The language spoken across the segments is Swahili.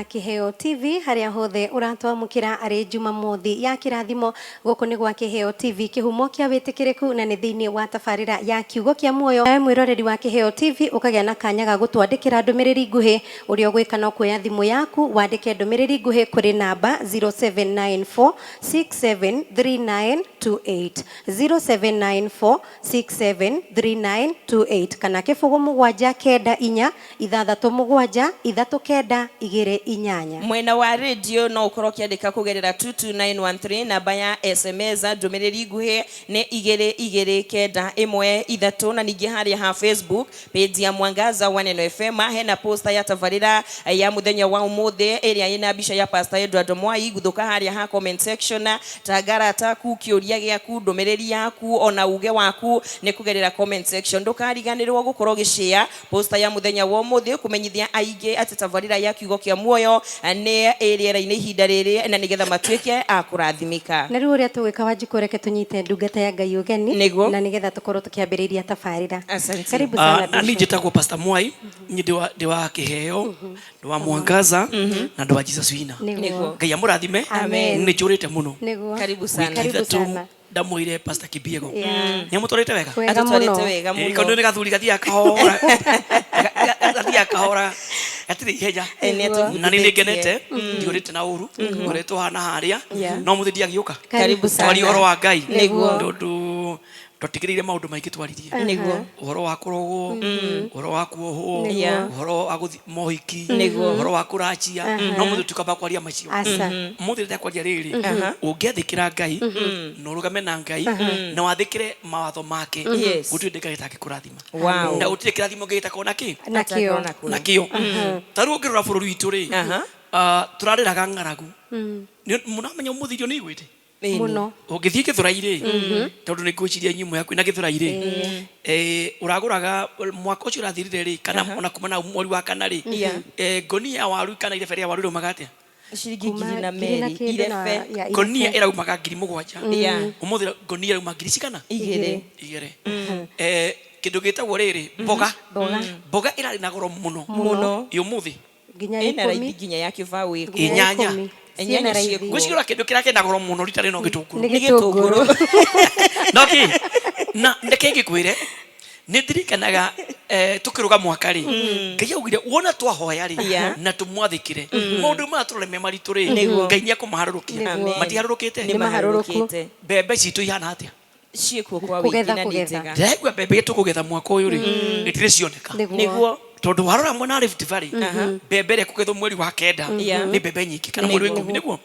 Kiheo TV haria hothe uratwamukira ari Jumamothi ya kirathimo guku ni gwa Kiheo TV kihumo kia witikiriku na ni thiini wa tabarira ya kiugo kia muoyo mwiroreri wa Kiheo TV ukagia na kanya ga gutwandikira ndumiriri nguhi uria ugwika no kuoya thimu yaku wandike ndumiriri nguhi kuri namba 0794673928 0794673928 kana kifugu mugwanja kenda inya ithathatu mugwanja ithatu kenda igiri inyanya. Mwena wa radio no ukorwo kiandika kugerera 22913 namba ya SMS ndumiriri nguhi ni igiri igiri kenda imwe ithatu na ningi haria ha Facebook page ya Mwangaza wa Neno FM hena poster ya tabarira ya muthenya wa umuthi area ina bisha ya Pastor Edward Mwai guthuka haria ha comment section tagara taku kiuria giaku ndumiriri yaku ona uge waku ni kugerera comment section ndukariganirwo gukorwo gishare poster ya muthenya wa umuthi kumenyithia aige ati tabarira ya kiugo kia muoyo ni area ina ihinda riri na nigetha matuike akurathimika na riu uria tuwika wanjikureke tunyite ndungata ya Ngai ugeni na nigetha tukorwo tukiambiriria tabarira. Karibu sana. Ni njitagwo Pastor Mwai ndi wa Kiheo ndi wa Mwangaza na ndi wa Jesus Wina. Ngai amurathime ni njurite muno. Karibu sana. Ndamuire Pastor Kibiego ni mutwarite wega atutwarite wega muno kondo ni gathuri gathia kahora atiri heja na ni ngenete ndiurite na uru ngoretwo hana haria no muthi ndiagiuka karibu sana twari horo wa Ngai ndundu tutigirire maundu maingi twaririe niguo horo wa kurogwo horo wa kuohwo horo wa mohiki horo wa kurachia no muthi tukaba kwaria macio muthi nda kwaria riri ungiathikira Ngai no rugame na Ngai na wathikire mawatho make gutu ndika kurathima na utire kirathimo ngita kona ki nakio taru ngirora bururi witu ri turariraga ngaragu munamenya umuthirio ni igwite muno ugithie githuraire tondu ni kuciria nyimo yaku na githuraire uraguraga mwaka ucio urathirire ri kana ona kumana mweri wa kana ri ngonia waru kana ile feria waru magate shiringi 200 irefe ngonia era umaga 7,000 umuthi ngonia era umaga 200 kindu gitagwo riri mboga ira na goro muno yumuthi ginya ina raidi ginya yake vawe inyanya gushikira kindu kirake na goro muno ritare no gitunguru noki na ndeke gikwire nidirikanaga tukiruga mwaka ri Ngai augire wona twahoya ri na tumwathikire mundu ma tureme maritu ri Ngai ni akumaharurukia matiharurukite ni maharurukite bebe citu ihana atia ciekuo kwa wiki na nitega ndegwa bebe tukugetha mwaka uyu ri itire cioneka niguo tondu warora mwana Rift Valley bebe rekugethwo mweri wa kenda ni bebe nyiki kana mweri wa 10 niguo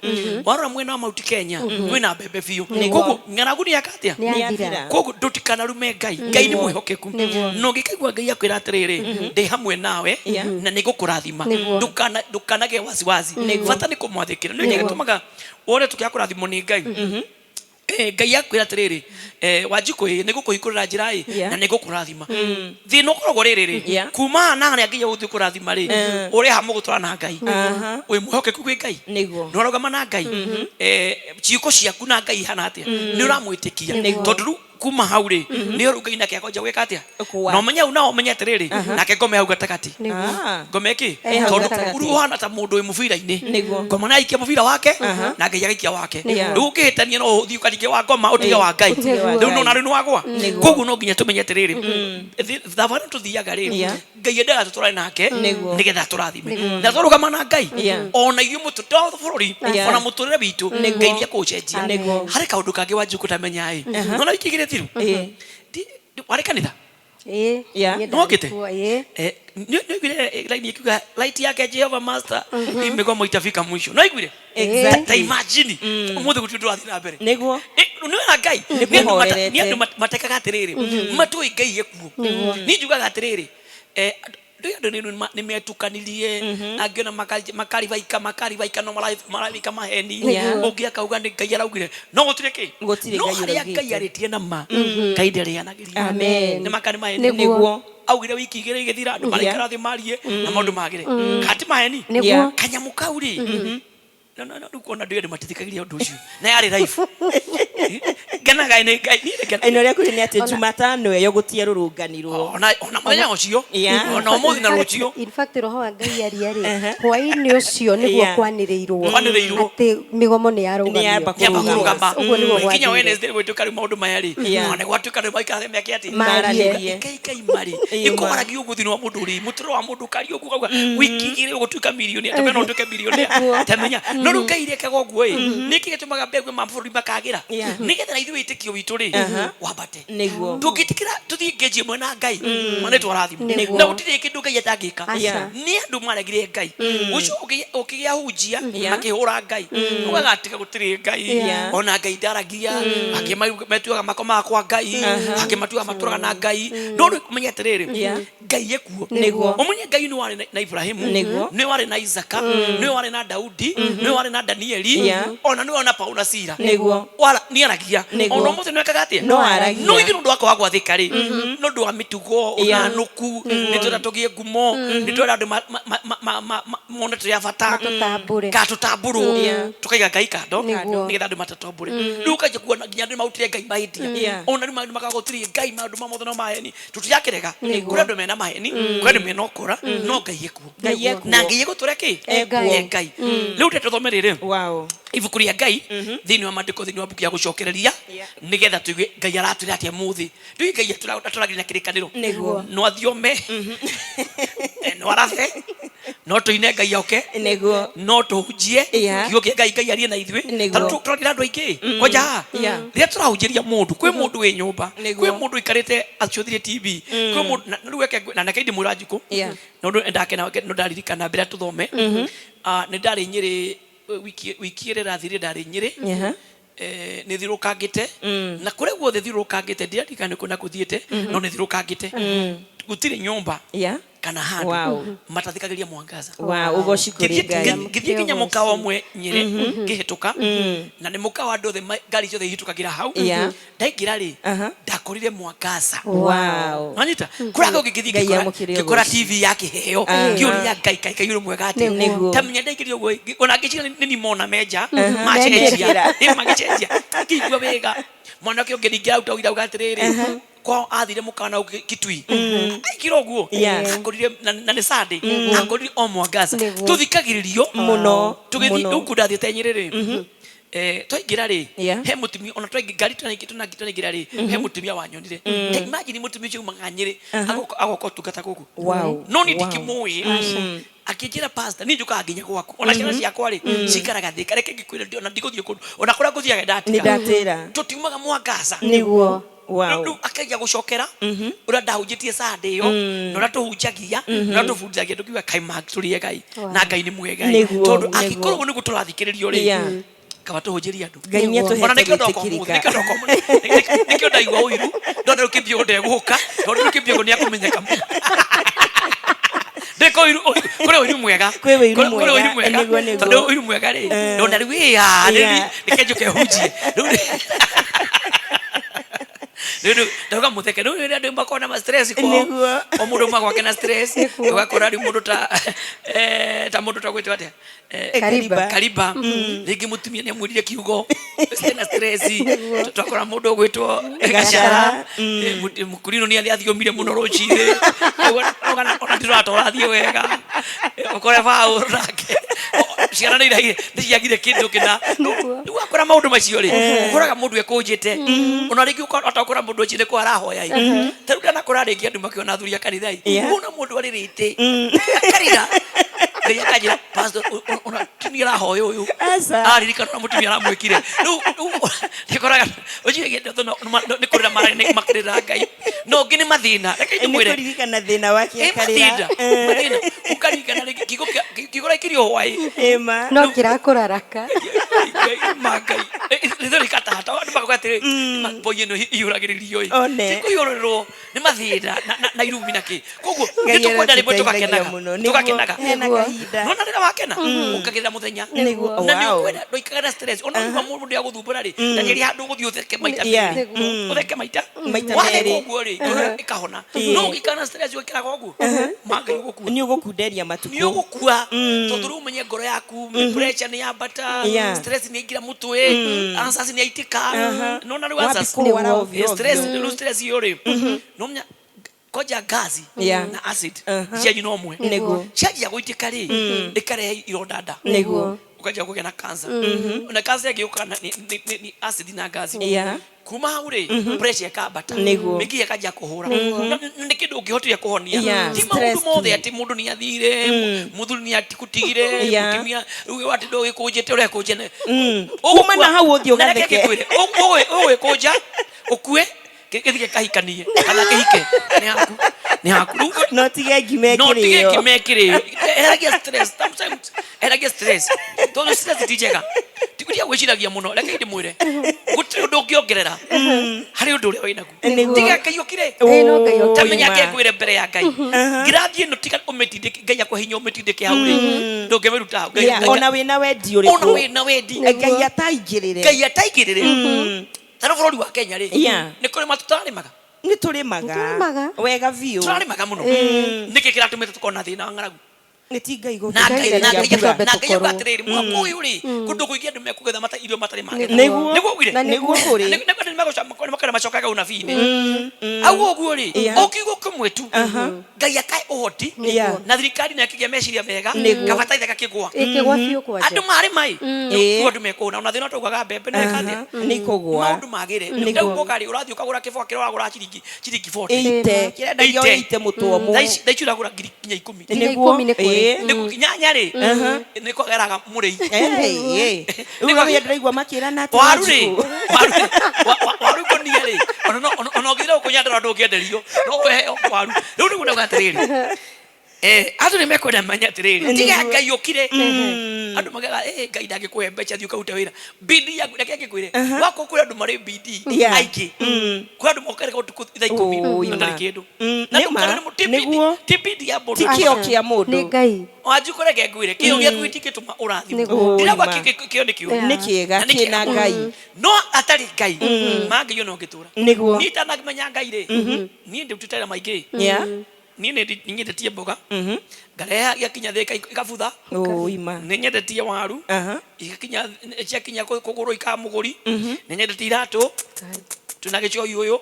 warora mwena wa Mount Kenya wina bebe biu koguo ng'aragu ni akatia koguo ndutikana rume Ngai ni mwihokeku no ngikaigua Ngai akwira atiriri ndi hamwe nawe na nigukurathima ndukanage wasiwasi bata ni kumwathikira ni ngitumaga wone tukiakurathimo ni Ngai Ngai akwira atiriri wanjikui nigukuhikurira njira na nigukurathima thina ukoragwo riri kuma na aria nginya uthi kurathima ri uri hamu gutura na Ngai wi muhokeku kwi Ngai no rogama na Ngai ciiko ciaku na Ngai hana atia ni uramwitikia tondu kuma hauri ni Ngai nake akonja gwika atia no menya una omenya atiriri nake ngome hau gatakati ngome ki tondu uruhana ta mundu wi mubira-ini ngoma na ikia mubira wake na Ngai agikia wake ndukihitania no uthi ukarike wa ngoma utiga wa Ngai riu no nari nwagwa koguo no nginya tumenye atiriri thabari tuthiaga riri Ngai endaga tuturane nake nigetha turathime na turugama na Ngai ona iyo mutu ndo bururi ona muturire witu Ngai ni akucenjia hari kaundu kangi wanjuku tamenya no na ikigire tiru wari kanitha no gite no igwire line ikiga light yake Jehovah Master imegoma itafika mwisho no igwire exactly imagine umuthi gutindu athina mbere niguo no na Ngai ni andu matekaga atiriri matui Ngai yekuo ni njugaga atiriri ndio ni metukanirie angiona makari vaika no maravika maheni ungia kauga ni Ngai araugire no gutire ki no Ngai aritie na ma Ngai nderianagiria amen ni makani maheni niguo augire wiki igire igithira andu marikara thi marie na maundu magire kati maheni kanyamu kauri no kuona ndio matithikagiria undu ucio na yari life Nganaga ine Ngai ino ria kuri ni ati Jumatano yo gutie rurunganirwo ona muthenya ucio ona umuthi na rucio in fact roho wa Ngai ariari hwaini ucio niguo kwaniriirwo ati migomo ni yarugama kinya Wednesday gwetuka ri maundu maya ri ona gwatuka ri maika theme akiati kai mari ikoragi uguthi no mundu ri mutiro wa mundu kari ugu gauga wiki igire ugutuka milioni atame no nduke milioni tamenya no rukaire kago guo niki gitumaga mbegwe maburi makagira nigetha ithu itikio witu ri wambate niguo tugitikira tuthie ngeji mwena Ngai mane twarathimwo na utire kindu Ngai atangika ni andu maregire Ngai ucio ukigia hujia akihura Ngai ugagatiga gutire Ngai ona Ngai ndaragia akimetuaga makoma kwa Ngai akimatuaga maturaga na Ngai no kumenya atiriri Ngai ekuo umenye Ngai ni wari na Ibrahimu ni wari na Isaka ni wari na Daudi ni wari na Danieli ona ni wari na Paulo na Sila wala ni aragia ona muthe no kagatia no aragia no ithu ndu wakwa gwathika ri no ndu wa mitugo unanuku ni turatogie ngumo ni twera andu mona tuya bata katutamburu tukaiga Ngai kando nigetha andu matatambure riu kaje kuona nginya andu mautire Ngai mahitia ona ni maundu makagotire Ngai maundu mamothe no maheni tutiyakirega kuri andu mena maheni kuri andu mena okora no Ngai ekuo na Ngai egutura ki Ngai riu tetuthomerere wow ibuku ria Ngai thiini wa mandiko thiini wa buku ya gucokereria nigetha tuigue Ngai aratwira atia muthi ndui Ngai aturagira na kirikaniro no athiome no arafe no tuine Ngai oke no tuhunjie kiugo kia Ngai arie na ithue turagira andu aingi koja ria turahunjiria mundu kwi mundu wi nyumba kwi mundu ikarite aciothirie TV kwi mundu na ruweke na nakaidi murajiku no ndakena no ndaririkana mbere tuthome ni ndari Nyeri wiki ire rathire ndari Nyeri ni thirukangite na kure guothe thirukangite ndirikane kuna kuthiete no ni thirukangite gutire nyumba kana handu matathikagiria mwangaza ugoci kuri Ngai githie kinya mukawa mwe Nyeri ngihituka na ni mukawa andu othe ngari ciothe ihitukagira hau ndaingira ri ndakorire mwangaza anyita kuraga ugithie ngikora TV yake heo ngiuria Ngai yuru mwega ati tamenya ndaingirio guo ona ngicira ni mona meja machenjia ni magichenjia ngigwa wega mwana kio ngiringira uta ugatiriri kwa athire mukana kitui aikiro guo akorire na ni Sunday akorire o mwangaza tuthikagiririo muno tugithi ukundathiete Nyeri twaingira ri he mutumia ona twaingi ngari tunaingira ri he mutumia wanyonire imagine mutumia ucio umaga Nyeri agoko tungata guku no ni ndikimui akijira pastor ni njuka nginya gwaku ona ciana ciakwa ri cikaraga thika reke ngikwira ndio ona ndiguthie kundu ona kuria nguthiaga ndatira tutiumaga mwangaza niguo akaja gucokera ura ndahunjitie Sunday yo nora tuhunjagia nora tubunjagia tukiwa kaima turie Ngai na Ngai ni mwega tondu akikorwo ni guturathikiririo ri kaba tuhunjiria andu Ngai ni ona nikio ndaigua uiru ndona ukibio ndeguka ndona ukibio ni akumenyeka ndeko iru kore uiru mwega tondu uiru mwega ri ndona ri ya nikejuke hunjie nduga mutheke ndu ndu mbakona ma stress ko o mundu magwa kena stress ugakora ri mundu ta mundu ta gwetwa atia kariba rigi mutumia ne mwirire kiugo sina stress twakora mundu gwetwo gacara mukurino ni athiomire muno ruchire ona ndiratora thie wega ukore fao rake ciana ni iraire ndiagire kindu kina ugakora maundu macio ri ukoraga mundu ekunjite ona rigi ukora mundu chine kwa rahoya taruda na kora rigi andu makiona thuria kanithai una mundu aririte karira ngai akajira pastor ona timira hoyo uyu aririka na mutumia aramwikire ndikoraga ujiye ndo ni kurira mara ni makirira Ngai no ngini mathina reke ndimwire kuririkana thina wake karira mathina ukarikana kigora kirio hwai no kirakuraraka magai ndio ikatata andu bakwatere maboye no iuragiririo tikuyorero ni mathina na irumi naki koguo nitukwenda ribo tugakenaga nona rira wakena ukagirira muthenya na ni ukwenda ndoikagara stress ona ni mundu ndia guthumbura ri ndageri handu guthii utheke maita utheke maita wale koguo ri ikahona no gikana stress wikira koguo manga yuguku ni ugukunderia matuku ni ugukua tonduru umenye ngoro yaku pressure ni yambata stress ni ingira mutwe ansasi ni aitika nona ri ansasi stress yore nomnya koja gazi na acid cia no mwe cia guitika ri ikare irodada ukaja kugia na cancer na cancer yagiuka ni acid na gazi kuma ure pressure yakabata migi yakaja kuhura ni kindu ungihotire kuhonia ti maundu mothe ati mundu ni athire muthuri ni atikutigire mutumia ruwe ati ndo gikujite ure kujene kuma na hau uthio gatheke owe koja ukue githike kahikanie kana kihike ni haku no tige ngimekire eragia stress sometimes eragia stress todo stress tijega tikudia gwiciragia muno reke ndi mwire gutiri undu ngiongerera hari undu uria winaku tiga kayukire no kayo tamenya ke kwire mbere ya ngai ngirathie no tiga umetindike ngai yakwa hinya umetindike hau ri ndungemeruta ona wina wendi uri ona wina wendi ngai ataigirire tara bururi wa Kenya ri ni kuri matutari maga ni turimaga wega biu turimaga muno niki kiratumite tukona thina wa ngaragu ngai go na ngai batiriri mwako uyu ri kundu kuigia andu mekugetha mata irio matari magetha niguo kuri niguo makara macokaga unavini au oguo ri okiugo kumwetu ngai akai uhoti na thirikari na kigia meciria mega kabataitha kakigwa biu kwaje andu mari mai niguo andu mekuna una thina tugaga mbembe na kathia ni kugwa maundu magire niguo mokari urathi ukagura kibwa kiro wagura ciringi 40 kirenda yoite mutu omo thaici uragura ngiri kinya 10 niguo niku kinyanya ri niko geraga murei niguo ndiraigua makirana ati waru konia ri ona ngira ukunyandira ndu ngienderio no wehe waru riu niguo ndauga atiriri atu ni mekwenda manya atiriri tiga ngai ukire andu magaga ngai ndangikuhe mbeca thiu kauta wira bidi yaku reke ngikwire wako kuri andu mari bidi aiki kuri andu mokare utuku itha 10 ndari kindu na ndukare niguo ti bidi ya mundu tikio kia mundu ni ngai wajukore ngwire kio gyaku itikituma urathimo ndiragwa kio ni kio ni kiega kina ngai no atari ngai mangi yo no ngitura niguo nitanamenya ngai ri ni ndutitera maingi ni nyendetie mboga ngareha yakinya theka ikabutha ima ni nyendetie waru igakinya ciakinya kuguru ikamuguri ni nyendetie iratu tunagichoi uyu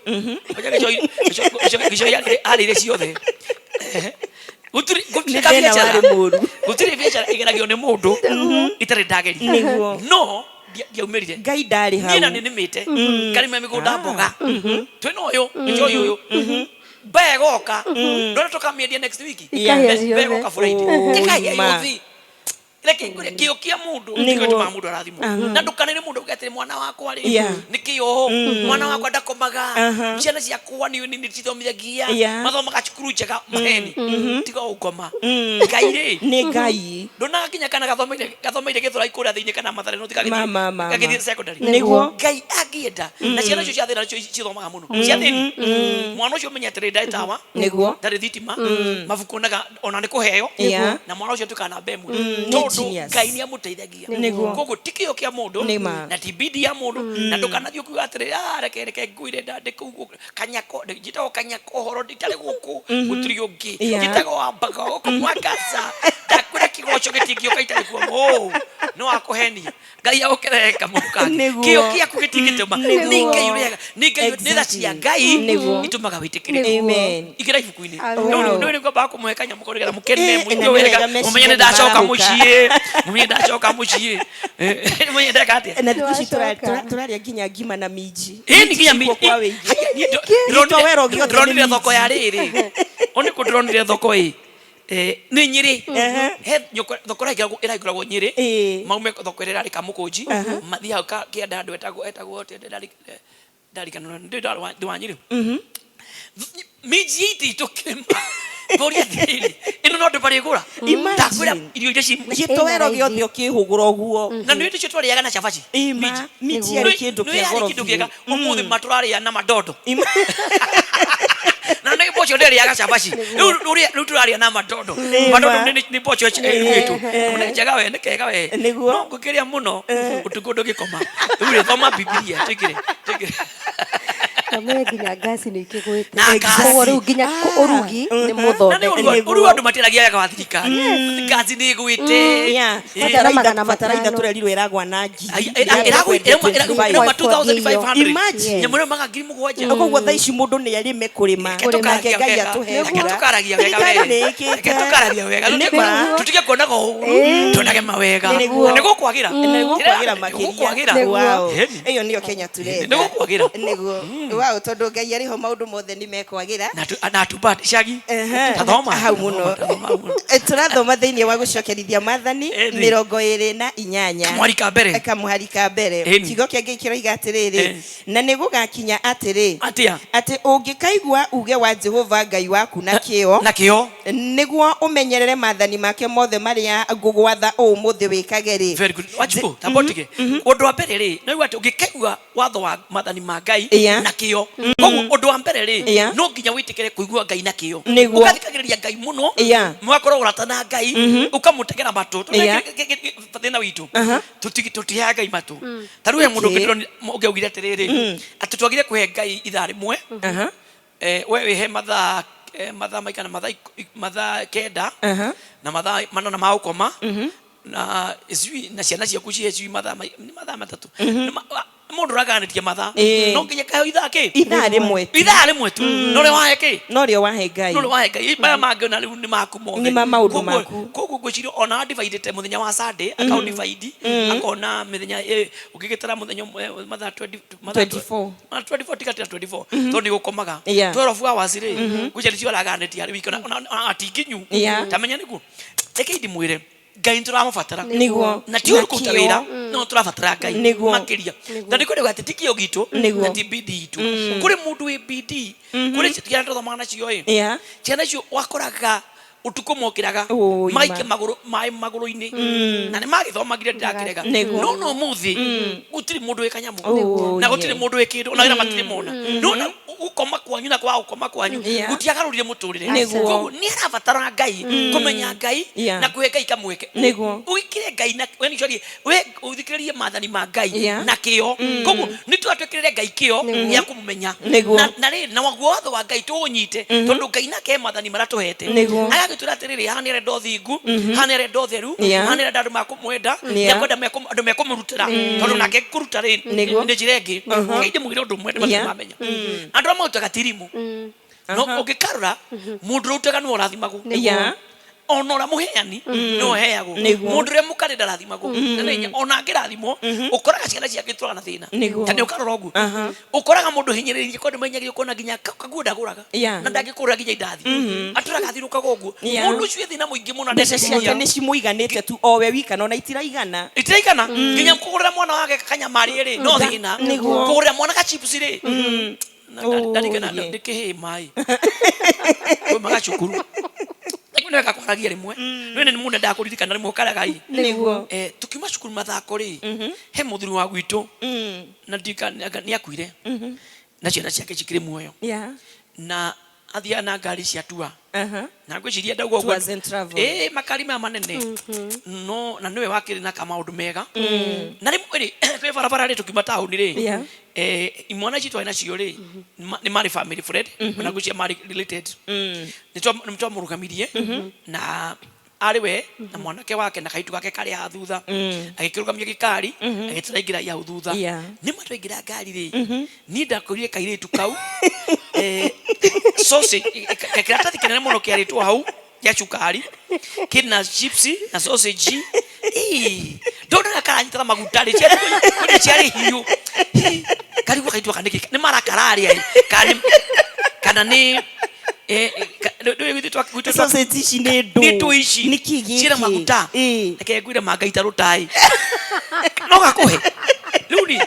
gichoi alire ciothe gutiri biacara igeragio ni mundu itari ndageri no ndiaumirire ngai ndari hau nina nimite karima migunda mboga twino uyu gichoi uyu begoka ndona tukamiedia next week begoka Friday tikaya yothi leke ngure kio kia mundu nikoti ma mundu arathimo na ndukanene mundu ugatire mwana wakwa ri nikio mwana wakwa ndakomaga ciana cia kuwa ni nitithomithagia mathoma gacukuru njega maheni tiga ukoma ngai ri ni ngai ndona kinya kana gathomeire githura ikura thiini kana mathare no tiga githii secondary niguo ngai agienda na ciana cio cia thina cio cithomaga muno cia thini mwana ucio menya atiri ndaitawa niguo ndari thitima mabuku naga ona ni kuheo na mwana ucio tukana bemu ngai ni amuteithagia koguo tikio kia mundu na tibidi ya mundu na ndukanathio kuga atiri reke nguire ndandikugu kanyako njitagwo kanyako horo nditari guku gutiri ungi njitagwo wambaga guku mwakasa ndakwira kigoco gitingio kaitari kuo no akuhenia ngai agukereka muka kio kia kugitingituma ni ngai urega ni ngai nitha cia ngai itumaga witikire amen igira ibuku-ini no ni ngomba kumuhekanya mukorera mukene mwinyo wega mumenye ndacoka mucie mumenye ndacoka mucie mumenye ndakate na tuici turaria nginya ngima na minji ni nginya minji ndronire thoko ya riri oni ku ndronire thoko ni Nyeri he thoko iraiguragwo Nyeri maume thoko ira ri Kamukunji mathi hau kienda andu etagwo ndari kana ndi wa Nyeri miji iti tukima boria thiri ino no ndubarigura ndakwira irio iria gitowero giothe ukihugura uguo na nĩ ndicio twariaga na cabaci miji ari kindu kia goro umuthi maturaria na madodo na nĩ cio nderi agacabaci riu turaria na matondo ni pocho yetu njega we ni kega we no ngukiria muno utuko ndugikoma riu thoma Biblia tikire Kame nginya gasi ni ikigwite. Koguo riu nginya urugi ni muthonde. Uru andu matiragia wega wa thirikari. Gasi ni igwite. Bataraitha turerirwo iragwa na ngiri. Iragwite 2500. Imagine. Nyamure maga ngiri mugwanja. Koguo tha ici mundu ni arime kurima. Nake Ngai atuheaga. Tukaragia wega. Tutige kuonaga uru. Tuonage mawega. Niguo kwagira. Niguo kwagira makiria. Wow. Iyo niyo Kenya turenda. Niguo kwagira. Niguo. Wow, tondu Ngai ariho maundu mothe ni mekwagira. Na tupate shagi. Tathoma. Hau muno. Turathoma thiini wa gucokerithia Mathani 28. Kamuhari ka mbere. Kigo kiangi kiroiga atiriri. Na nigugakinya atiri. Ati ungikaigua uge wa Jehova Ngai waku na kio. Niguo umenyerere mathani make mothe maria ngugwatha umuthi wikage ri. Very good. Wachipo, tabotige. Undu wa mbere ri, no watu ungikaigua watho wa mathani ma Ngai na kio. Koguo undu wa mbere ri, no nginya witikire kuigua Ngai na kio. Ukathikagiriria Ngai muno. Mwakorwo uratana Ngai, ukamutegera matu. Thina witu. Tutihaga Ngai matu. Taru he mundu ngitiro ungeugire atiriri. Ati twagire kuhe Ngai ithaa rimwe. We wihe mathaa maikana mathaa kenda na mathaa manana ma ukoma na izui na ciana ciaku cihe mathaa matatu mundu raganitie mathaa no nginya kayo ithaa rimwe tu no le wahe Ngai baya mangona riu ni maku mothe ni maundu maku koguo ngwicirio ona divide muthenya wa Sunday account divide akona mithenya ugigitara muthenya mathaa 24 tikati 24 to ni gukomaga 12 hours ri ngwicirio araganitie ari wiki ona atinginyu tamenya niguo eke ndimwire Ngai turamubatara na ti urukuta wira no turabatara Ngai makiria ndani kuri gatitikio gitu na ti bidii tu kuri mundu wi bidii kuri ciana tuthomana cio ciana cio wakoraga utuko mokiraga maike maguru-ini na ni magithomagire ndakirega no muthi gutiri mundu wikanyamu na gutiri mundu wikindu na ira matiri mona no ukoma kwanyu na kwa ukoma kwanyu gutiagarurire muturire koguo ni arabatara Ngai kumenya Ngai na kuhe Ngai kamweke uikire Ngai na we njori we uthikiririe mathani ma Ngai na kio koguo ni twatwikirire Ngai kio ya kumumenya na ri na watho wa Ngai tuunyite tondu Ngai nake mathani maratuhete agagitura atiriri hani rendo thingu hani rendo theru hani rendo andu makumwenda yakwenda andu mekumurutira tondu nake kuruta ri ni jirengi ngai mugire undu mwende matumamenya andu amautaga tirimu no ugikarura mundu rutaga no rathimagu ona ora muheani no heago mundu re mukari ndarathimagwo nenya ona ngirathimo ukoraga ciana ciake itura na thina tani ukarora ugu ukoraga mundu hinyiririe ko ndimenyagirio kona nginya kaguo ndaguraga na ndangikura nginya indathi aturaga thirukaga ugu mundu cio thina muingi muno ndece ciake ni cimuiganite tu o we wika no itiraigana nginya kugurira mwana wake kanyamari ri no thina kugurira mwana ka chips ri ndandikana ndikihe mai ko magachukuru nä gakwaragia rimwe nä mundu ndakuririkana rimwe karaga niguo tukiuma cukuru mathako ri he muthuri wa gwitu na ndika ni akuire na ciana ciake cikire muoyo na athia na ngari cia tua na ngwiciria ndauga uguo makari maya manene no na niwe wakiri na kamaundu mega na rimwe ri twi barabara ri tukiuma tauni ri imwana citu aina cio ri ni mari family friend na ngwiciria mari related ni twamurugamirie na ari we na mwanake wake na kaitu gake kari thutha agikirugamia gikari agitiraingira ya thutha ni matwaingira ngari ri ni ndakorire kairitu kau sausage kiratathi kinene muno kiaritwo hau ya cukari kina chips na sausage ndona karanyitara magutari ciari hiu kari kwa kaitu kaniki ni marakararia kana ni sausage ici ni ndo ici ni kigi cira maguta ake gwire magaita rutai no gakuhe luni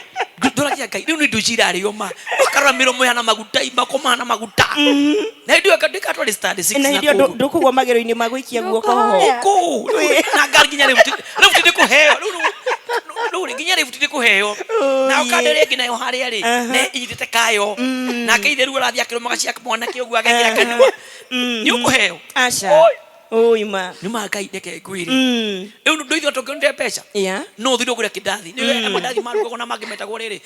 ndurakia Ngai riu ni nducira ari yoma akarora miromo yana maguta imakoma na maguta na ndio akadika to stand 6 na ndio ndukugwa magero-ini magwikia guoko ho na ngari nginya riu ndikuheo nduri nginya rifuti ndikuheo na ukandere ngina yo haria ri ne inyitete kayo na keithiru urathi akirumaga cia mwana ki ugu agekira kanua ni ukuheo acha oima ni magai ndeke ngwiri riu ndu ithu tukionde pesa no thiro kuria kidathi ni we amadathi marugo na magi metagwo riri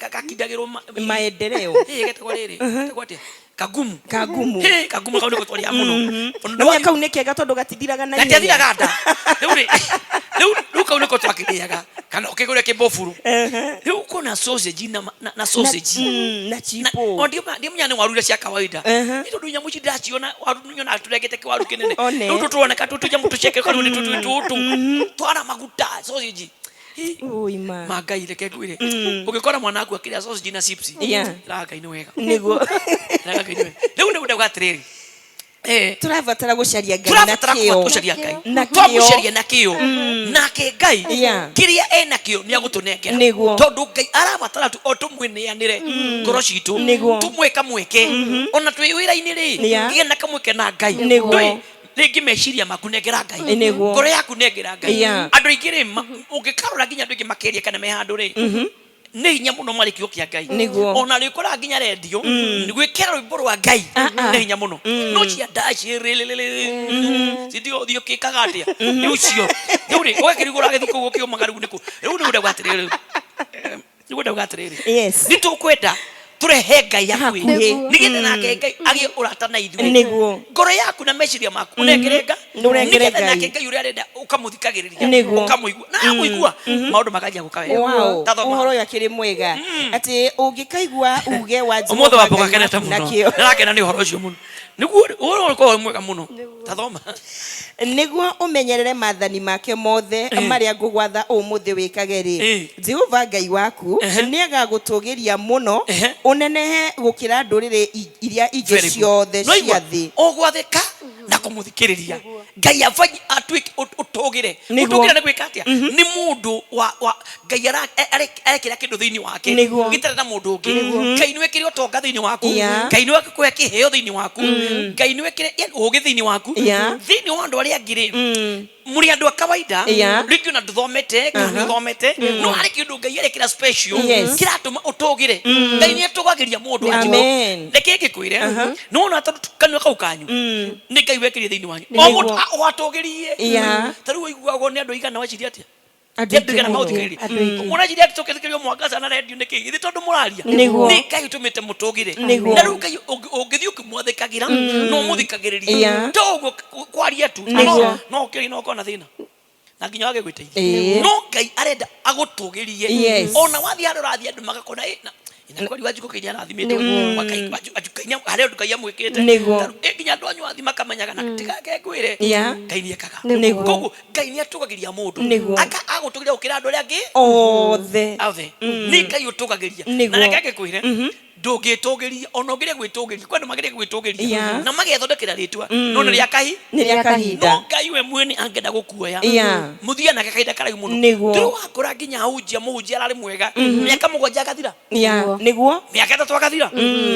kakindagirwo maendeleo getagwo riri getagwo atia kagumu kagumu kagumu ko twaria muno no kau ne kega tondu gatithiraga na ihenya gatithiraga nda riu kau niko twakiriaga kana ukigure kibofuru riu kuna sausage na sausage na chipo ndio mnyane warure cia kawaida ito dunya muci ndaciona waru nyona turegete kiwaru kinene riu tutuoneka tutuja mutuceke kana ni tutu twara maguta sausage oima magai reke gwire ugikora mwana aku akiria sausage na chips raga ino wega niguo raga ino riu ndio ndagatiriri turabatara gucaria ngai na twamucaria na kio nake ngai kiria ena kio ni agutunengera tondu ngai arabatara tu otumwineanire ngoro citu tumweka mweke ona twi wira-ini ri ngie na kamweke na ngai rĩngĩ meciria maku nengera ngai ngoro yaku nengera ngai andũ aingĩ rĩ ũngĩkarora nginya andũ aingĩ makĩria kana me handũ rĩ nĩ hinya mũno marĩkio kĩa ngai ona rĩkora nginya redio gwĩkĩra rwĩmbo rwa ngai nĩ hinya mũno no cia ndaci sindio thio kĩkaga atĩa nĩ ũcio rĩu rĩ ũgakĩrigwo ũragĩthiĩ kũu ũkĩũmaga rĩu nĩkũ rĩu nĩ ũndũ gwatirĩrĩ nĩ tũkwenda turehe ngai hakuhi nigetha nake ngai agie urata na ithuĩ ngoro yaku na meciria maku unengerenga nigetha nake ngai uria arenda ukamuthikagiriria ukamuigua na amuigua maundu makajia gukawega tathoma uhoro ya kiri mwega ati ungikaigua uge wa Jehova umothe wapo gakenete muno narakena ni uhoro ucio muno niguo uhoro uko mwega muno tathoma niguo umenyerere mathani make mothe maria ngugwatha umuthi wikageri Jehova ngai waku ni agagutugiria muno unenehe gukira ndurire iria ingi ciothe cia thi ogwathika na kumuthikiriria ngai afanyi atwike utugire utugire ni gwika atia ni mundu wa ngai arekira kindu thiini wake gitare na mundu ungi ngai ni wekire utonga thiini waku ngai ni wekire kiheo thiini waku ngai ni wekire ugi thiini waku thiini wa andu aria ngiri muri andu kawaida rĩngĩ na nduthomete no hari kindu ngai arekira special kiratuma utugire ngai ni atugagĩria mundu amen reke ngikwire no na kanua kau kanyu ni ngai wekire thiini wanyu o mundu watugĩrie taru uiguagwo ni andu igana waciria atia ndegana mauthikiriria mwana jiria tukethekerio mwangaza na radio niki ithi tondu muraria ni ngai tumite mutugire na riu ngai ungithi ukimwathikagira no muthikagiriria toguo kwaria tu no kiri no kona thina na nginya wage gwiteithia no ngai arenda agutugirie ona wathi andu rathi andu magakona ina kwani wajuko kinya rathimite wakai ajukaina hare ndukai amwikite nginya andu anyu athi makamenyaga na tigake ngwire ngai ni ekaga koguo ngai ni atugagiria mundu aka agutugiria ukira andu aria angi othe ni ngai utugagiria na reke ngwire ndũngĩtũgĩria ona ũngĩrĩa gwĩtũgĩria kwenda magĩrĩa gwĩtũgĩria na magethondekera rĩtwa no nĩ rĩa kahinda no ngai we mwene angenda gũkuoya mũthia nake kahinda karaihu mũno ndĩrĩ wakora nginya mũhunjia ararĩ mwega mĩaka 7 agathira nĩguo mĩaka 3 agathira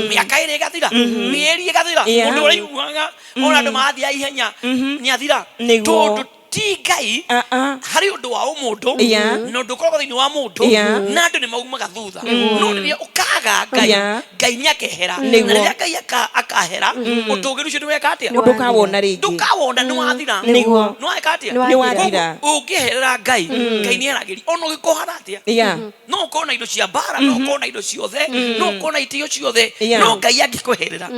mĩaka 2 agathira mĩeri igathira mũndũ ũraiguaga ona andũ mathia ihenya nĩ athira tondũ ti ngai hari undu wa umundu no ndukoragwo thiini wa mundu na andu ni maumaga thutha no riria ukaga ngai ni akehera na riria ngai akahera utugiru ucio niweka atia ndukawona ringi ndukawona ni wathira no eka atia ni wathira ungiherera ngai ni eragiri ono gikohara atia no ukona indo cia bara no ukona indo ciothe no ukona itio ciothe no ngai angikuherera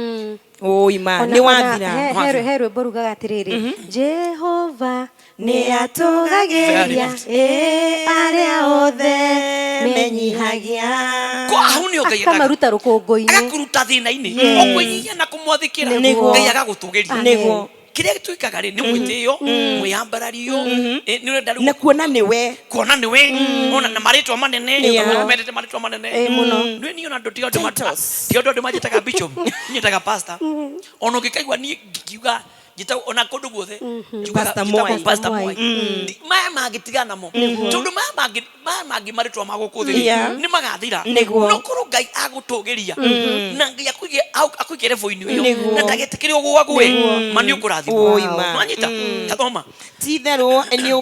oima ni wathira heru boruga atiriri Jehova ni atugagiria aria othe menyihagia kwa huni ngai akamaruta rukungu-ini akakuruta thina-ini okwinyia na kumwathikira ngai agagutugiria niguo kiria twikaga ri ni mwitio mwiyambarario ni urenda na kuona niwe ona na maritwa manene mendete maritwa manene muno ni niona ndotiga ndu majetaga bishop nyetaga pastor ono gikaigwa ni ngiuga jita ona kundu guothe pastor moi mama gitigana mo tundu mama maritwa magukuthi ni magathira no kuru ngai agutugiria na ngai akuigere voini yo na ndagetikire uguo gwe mani ukurathima manyita tathoma tithero ni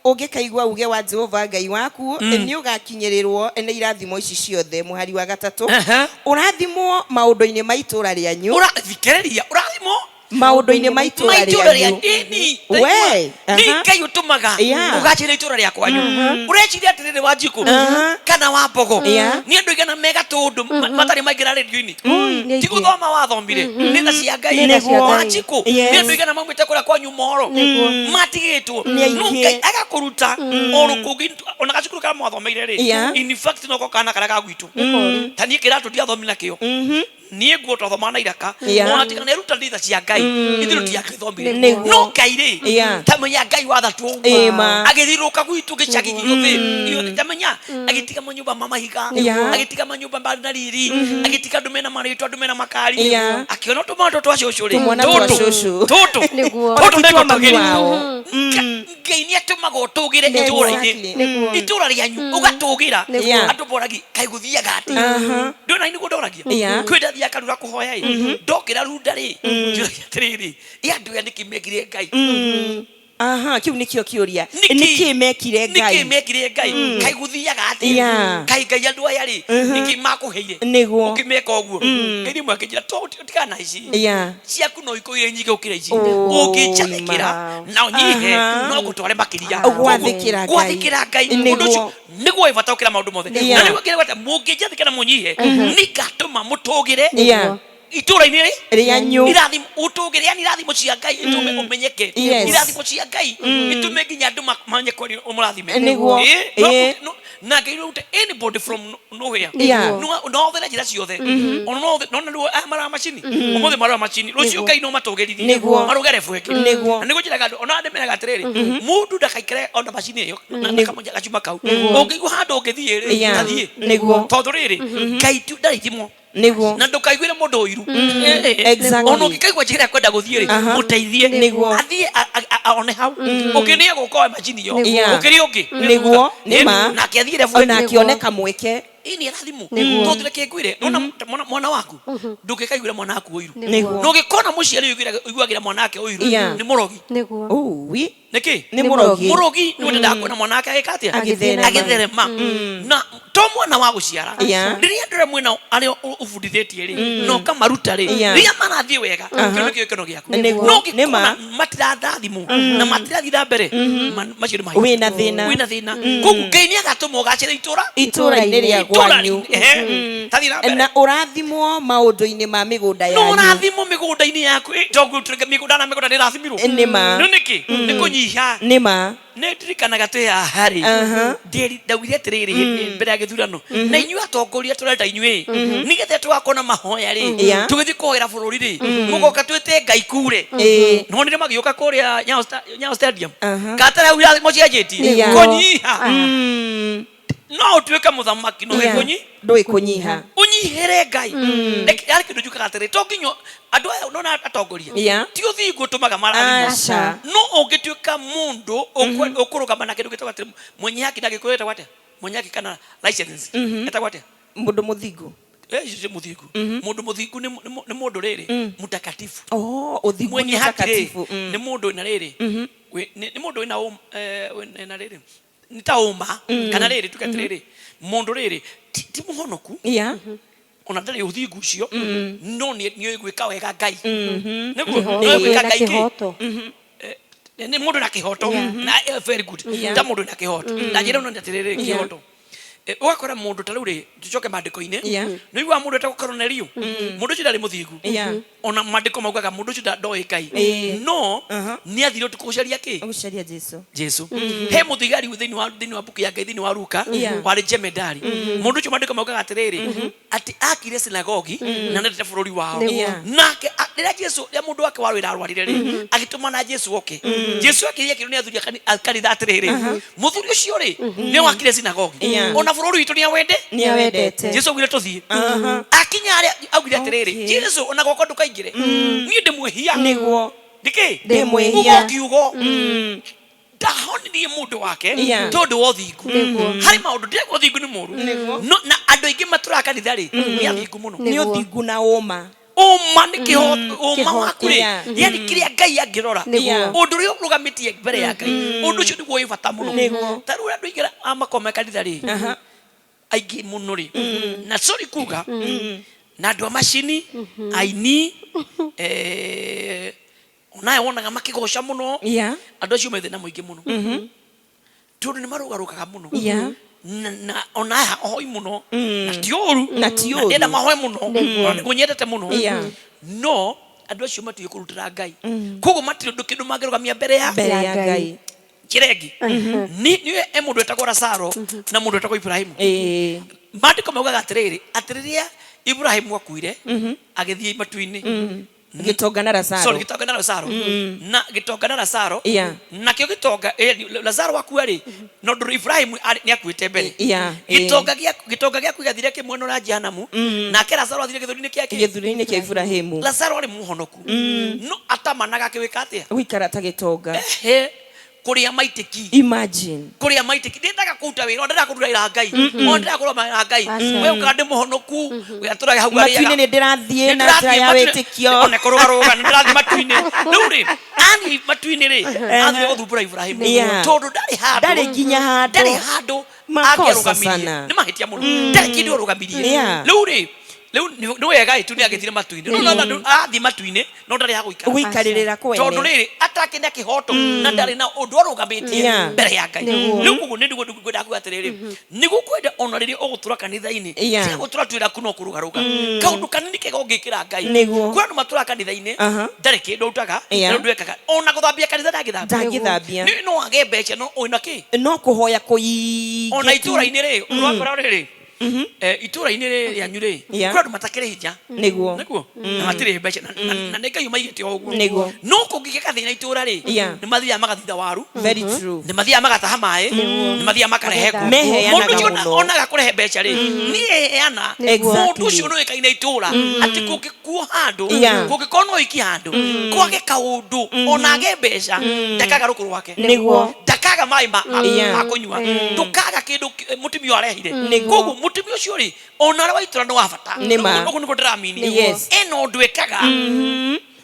ungikaigua uge wa Jehova Ngai waku ni ugakinyirirwo ni irathimo ici ciothe. Muhari wa gatatu urathimwo maundu-ini ma itura ryanyu. Urathikiriria urathimwo maundu-ini ma itura ryanyu. We Ngai utumaga ugachira itura rya kwanyu. Ureciria atiriri wa Njiku kana wa Mbogo ni andu igana mega tundu matari maingira radio-ini ti guthoma wathomire ni tha cia Ngai wa Njiku ni andu igana maumite kuria kwanyu mohoro matigitwo Ngai agakuruta orukugi ona gacukuru ka mwathomeire ri in fact no kana kara ka gwitu tani kiratu ndiathomi nakio nie guo tothoma na iraka ona tika ne ruta nditha cia Ngai ithiru tia githomire no Ngai ri tamenya Ngai wathatwo agithiruka gwitu gicagi githe iyo tamenya agitika manyumba mama higa agitika manyumba mbali na riri agitika ndumena marito ndumena makari akiona tomato twa shosho ri toto ndego tugiri Ngai ni atumaga tugire itura ryanyu ugatugira andu boragi kai guthiaga ati ndona ini gudoragia kwenda thia karura kuhoya ndokira runda ri atiriri andu ya nikimekire Ngai kiu nikio kiuria nikimekire Ngai kai guthiaga ati kai Ngai andu aya ri nikimakuheire ukimeka uguo Ngai mwakijira tikana ici ciaku no ikuire nyige ukira ici ungichathikira na unyihe no gutware makiria gwathikira Ngai undu ucio niguo ibata ukira maundu mothe na niguo ngira gwata mungijathikira munyihe nigatuma mutugire itura-ini ryanyu irathimo utugire yani irathimo cia Ngai itume umenyeke irathimo cia Ngai itume nginya andu manye kwani umurathime niguo na Ngai rute anybody from nowhere no thera njira ciothe no no mara machini umuthe mara machini rucio Ngai no matugiririe marugere bweke niguo njiraga andu ona ndemeraga atiriri mundu ndakaikare ona machini iyo na kamoja gachuma kau ungigwa handu ungithie ri athie niguo tondu riri Ngai tu ndaithimo niguo na ndukaiguire mundu uiru ono ngikaigwa njira kwenda guthie ri muteithie athie aone hau ukinia gukoe machini yo ukiri ungi niguo nima na akiathire bwe na akioneka mweke ini irathimo tothire kingwire nona mwana waku ndukikaiguire mwana waku uiru no gikona muciari uiguagira mwana wake uiru ni murogi niguo wi niki ni murogi ni wenda kuona mwana wake agikatia agitherema na to mwana wa guciara riria ndire mwena ari ufundithitie ri no kamaruta ri riria marathie wega kino kino giaku no gikona matirathimo na matirathira mbere macio mai wina thina kugu Ngai ni agatuma ugacira itura-ini ria gwanyu na urathimwo maundu-ini ma migunda yanyu no urathimwo migunda-ini yaku togu migunda na migunda nirathimiru nima no niki nikunyiha nima netirikanaga te hari nderi ndawire atiriri mbere ya githurano na inyu atongoria tureta inyui nigethe twakona mahoya ri tugithi kuhera bururi ri mugoka twite Ngai kure no nire magioka kuria Nyayo Stadium katara ura mochiajeti kunyiha no tuweka muthamaki no kunyiha unyihere Ngai ari kindu jukaga atiriri to nginyo andu aya unona atongoria ti uthingu tumaga marathimo no ungituika mundu ukurugama na kindu gitagwa mwenye haki na gikweta gwate mwenye haki kana license etagwa ate mundu muthingu muthingu mundu muthingu ni mundu riri mutakatifu uthingu mwenye haki ni mundu ina riri ni mundu ina ina riri nitauma kana riri tukatiriri mundu riri ti muhonoku ona ndari uthingu ucio no ni gwika wega Ngai niguo ni gwika Ngai kihoto ni mundu na kihoto na very good ta mundu na kihoto na njira no ndatiriri kihoto wakora mundu ta ruri tucoke mandiko-ini no igwa mundu ta Cornelio mundu ci ndari muthingu ona mandiko maugaga mundu ci ndoi Ngai no ni athire tukucaria Jesu he muthigari thini wa buku ya Ngai thini wa Luka wari jemedari mundu ci mandiko maugaga atiriri ati akire sinagogi na ndete bururi wao nake rira Jesu ya mundu wake warwira arwarire ri agituma na Jesu oke Jesu akiria kiru ni athuri kanitha atiriri muthuri ucio ri ni wakire sinagogi ona bururi witu ni awendete Jesu gwire tuthie akinya ari augire atiriri Jesu ona goko ndukaingire ni ndimwehia niguo ndiki ndimwehia kiugo ndahonirie mundu wake tondu wa uthingu hari maundu ndego uthingu ni muru no na andu aingi matura kanitha ri ni athingu muno ni uthingu na uma uma nä kä uma waku rä yani kä rä a Ngai angärora å ndå rä å rå gamä tie mbere ya Ngai å ndå å cio nä guo wä bata må no ta rä u andå aingä amakome kanitha rä aingä må no rä na sorry kuga na andå a macini aini onae wonaga makä goca må no andå acio methä na må ingä må no tondå nä marå garå kaga må no na onae hahoi må no na ti å ru na ndenda mahoe må no nä gå nyendete må no no andå acio matiä kå rutä ra Ngai koguo matirä ndå kä ndå mangä rå gamia mbere ya Ngai kiregi ni må ndå etagwo Lazaro na må ndå etagwo Ibrahimu mandĩko maugaga atĩrĩrĩa Ibrahimu akuire agĩthiĩ matu-inĩ gitonga na Lazaro na gitonga na Lazaro na kĩo gitonga Lazaro wakua rĩ no ndũ Ibrahimu nĩ akuĩte mbere gitonga gĩaku gĩathire kĩmwe na Jehanamu nake Lazaro athire gĩthũri-inĩ kĩa Ibrahimu Lazaro arĩ mũhonoku no atamanaga akĩwĩka atĩa gũikara ta gitonga kuria maitiki imagine kuria maitiki ndendaga kuruta wira ndendaga kuruta ira Ngai ndendaga kuroma Ngai we ukande muhonoku we aturaga hau ari matu-inĩ nĩ ndĩrathiĩ na njĩra ya wĩtĩkio ona kurugaruga nĩ ndĩrathiĩ matu-inĩ rĩu rĩ ani matu-inĩ rĩ athiĩ gũthumbũra Ibrahimu tondũ ndarĩ nginya handũ angĩrũgamirie nĩ mahĩtia mũno ndarĩ kĩndũ ũrũgamirie rĩu rĩ no wega tu nĩ agĩthire matu-inĩ no athi matu-inĩ no ndarĩ ha gũikarĩrĩra kwene tondũ rĩrĩ atakĩnĩ kĩhoto na ndarĩ na ũndũ ũrũgamĩtie mbere ya Ngai rĩu koguo nĩ nĩguo ngwenda kuga atĩrĩrĩ nĩguo kwenda ona rĩrĩa ũgũtũra kanitha-inĩ cia gũtũra twĩra kuno kũrũgarũga kaũndũ kanini kega ũngĩkĩra Ngai kwĩ andũ matũra kanitha-inĩ ndarĩ kĩndũ ũtaga na ndũ ekaga ona gũthambia kanitha ndangĩthambia no wage mbeca no wĩna kĩ no kũhoya kũingĩ ona itũra-inĩ rĩ ũrakora rĩrĩ itũra-inĩ rĩanyu rĩ kwĩ andũ matakĩrĩ hinya nĩguo na matirĩ mbeca na nĩ Ngai ũmaigĩte o ũguo no kũngĩgĩa gathĩna itũra rĩ nĩ mathiaga magathitha waru nĩ mathiaga magataha maĩ nĩ mathiaga makarehe mũndũ ũcio onaga kũrehe mbeca rĩ niĩ heana mũndũ ũcio nĩ ũĩkaine itũra atĩ kũngĩkuo handũ kũngĩkorwo no ũiki handũ kwage kaũndũ onage mbeca ndakaga rũkũ rwake ndakaga maĩ ma kũnyua ndũkaga kĩndũ mũtumia arehire koguo mũtumia ũcio rĩ ona arĩa wa itũra nĩ wa bata ũguo nĩguo ndĩramini eno ndũ ekaga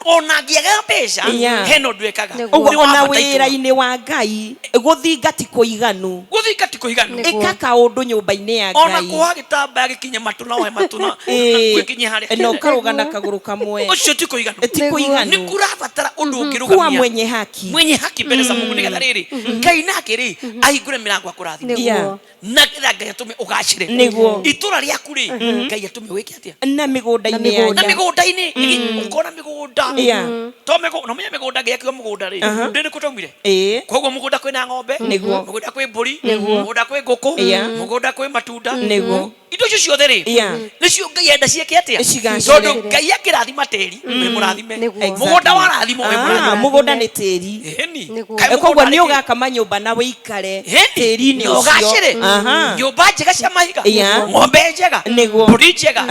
ona ngĩaga mbeca heno ndũ ekaga ũguo ona wĩra-inĩ wa Ngai gũthinga ti kũiganu ĩka kaũndũ nyũmba-inĩ ya Ngai ona kuoha gĩtambaya gĩkinye matũ na ohe matũ na gwĩkinyia harĩa na ũkarũga na kagũrũ kamwe ũcio ti kũiganu nĩ kũrabatara ũndũ ũngĩrũgamia kuwa mwenye haki mbere za Mungu nĩgetha rĩrĩ Ngai nake rĩ ahingũre mĩrango akũrathime na getha Ngai atũme ũgacĩre itũra rĩaku rĩ Ngai atũme wĩke atĩa na mĩgũnda-inĩ ũkona mĩgũnda no menya mĩgũnda ngĩakĩo mũgũnda rĩ ndĩ nĩkũ taumire koguo mũgũnda kwĩna ng'ombe mũgũnda kwĩ mbũri mũgũnda kwĩ ngũkũ mũgũnda kwĩ matunda indo icio ciothe rĩ nĩcio Ngai enda ciĩke atĩa tondũ Ngai akĩrathima tĩri wĩ mũrathime mũgũnda warathimwo wĩ mũrathime mũgũnda nĩ tĩri koguo nĩ ũgakama nyũmba na wĩikare tĩri-inĩ ũcio nyũmba njega cia mahiga ng'ombe njega mbũri njega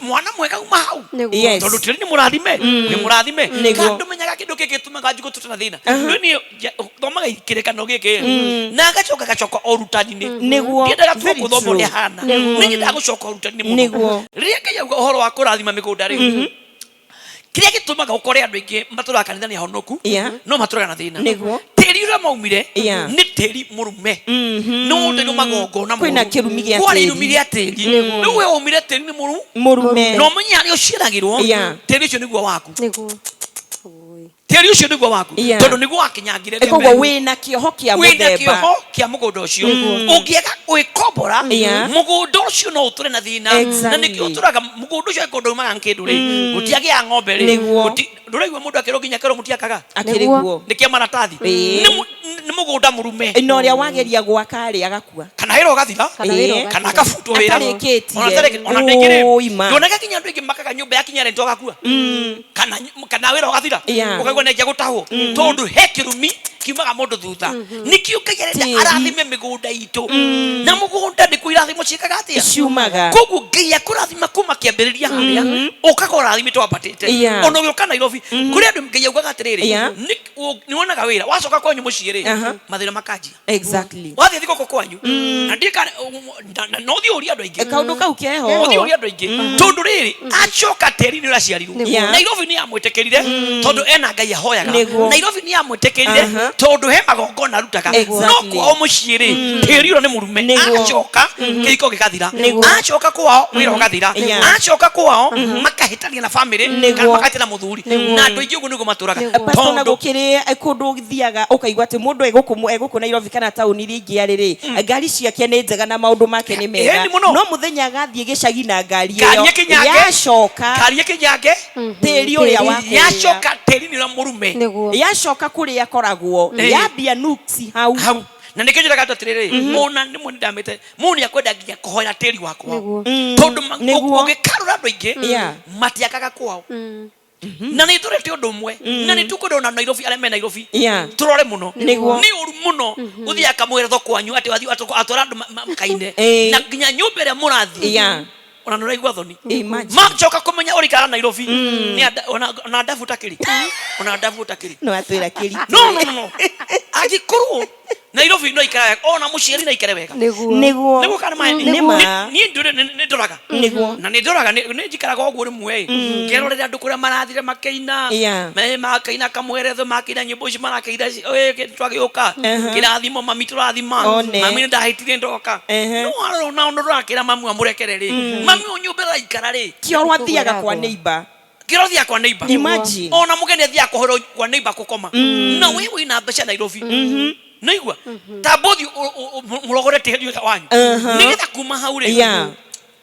mwana mwega uma hau tondũ tĩri nĩ mũrathime wĩ mũrathime kandũ menyaga kĩndũ gĩkĩ gĩtũmaga njigũ tũtĩ na thĩna niĩ thomaga kĩrĩkanĩro gĩkĩ na gacoka o rutani-inĩ ndiendaga tu gũthoma ũrĩa hana nĩ nyendaga gũcoka o rutani-inĩ mũno rĩrĩa Ngai auga ũhoro wa kũrathima mĩgũnda rĩ kĩrĩa gĩtũmaga ũkore andũ aingĩ matũraga kanitha nĩ ahonoku no matũraga na thĩna tĩri ũrĩa maumire nĩ tĩri mũrume no ndĩrĩ magongona kwarĩ irumi rĩa tĩri rĩu we waumire tĩri-inĩ mũrume no ũmenye harĩa ũciaragĩrwo tĩri ũcio nĩguo waku tĩri ũcio nĩguo waku tondũ nĩguo wakinyangire koguo wĩna kĩoho kĩa mũgũnda ũcio ũngĩaga gwĩkombora mũgũnda ũcio no ũtũre na thĩna na nĩkĩo ũtũraga mũgũnda ũcio angĩkorwo ndaumaga kĩndũ rĩ gũtiagĩa ng'ombe rĩ ndũraigua mũndũ akĩrwo nginya kĩro mũtiakaga nĩ kĩa maratathi nĩ mũgũnda mũrume na ũrĩa wageria gwaka rĩ agakua kana wĩra ũgathira kana akabutwo wĩra ona ndĩngĩ ndonaga nginya andũ aingĩ makaga nyũmba yakinya rĩ ndogakua kana wĩra ũgathira ũkaigua nĩ gũtahwo tondũ he kĩrumi kiumaga mundu thutha nikio kagerera arathime migunda itu na mugunda ni kuirathimo ciikaga atia ciumaga koguo ngai akurathima kuma kiambiriria haria ukakora rathime twambatite ono gyoka Nairobi kuri andu ngai augaga atiriri ni wonaga wira wacoka kwanyu muciiri mathira makanjia exactly wathi thiko kwanyu na ndika no thi uri andu aingi kaundu kau keho thi uri andu aingi tondu riri acoka teri ni uraciarirwo Nairobi ni amwetekerire tondu ena ngai ahoyaga Nairobi ni amwetekerire tondu he magongona arutaga no kwao muciiri teri uro ni murume acoka kiko gikathira acoka kwao wira ugathira acoka kwao makahitania na family kana makatira muthuri na andu aingi uguo niguo maturaga pastor gukiri kundu githiaga ukaigwa ati mundu eguku Nairobi kana tauni ringi ariri ngari ciake ni njega na maundu make ni mega no muthenya agathie gicagi na ngari iyo yacoka ngari kinyange teri uria wako yacoka teri ni murume yacoka kuri akoragwo yambia nuksi hau na nikijira atiriri mona ni moni ndamite moni akwenda nginya kuhoya teri wako tondu ugikarura andu aingi matiakaga kwao na ni turete undu umwe na ni tukundona Nairobi ale me Nairobi turore muno ni uru muno uthia kamwire thoko wanyu ati wathi atora andu makaine na nginya nyumba ria murathi ona no raigwa thoni machoka kumenya urikara Nairobi ni ona ndafu takiri ona ndafu takiri no atwira kiri no agikuru Nairobi no ikara ona muciari na ikare wega niguo kana mai ni ndure ni ndoraga na ni ndoraga ni njikaraga oguo rimwe ngerorera andu kuria marathire makeina me makaina kamweretho makina nyimbo ici marakeira twagiuka kirathimo mami turathima mami ndahitire ndoka no arona ono rakira mamu amurekereri mami unyumbera ikara ri kio rwathiaga kwa neighbor kirothia kwa neighbor imagine ona mugene thia kuhoro kwa neighbor kukoma na wewe ina mbeca Nairobi naigwa tabothi murogorete hiyo wanyu nigetha kuma haure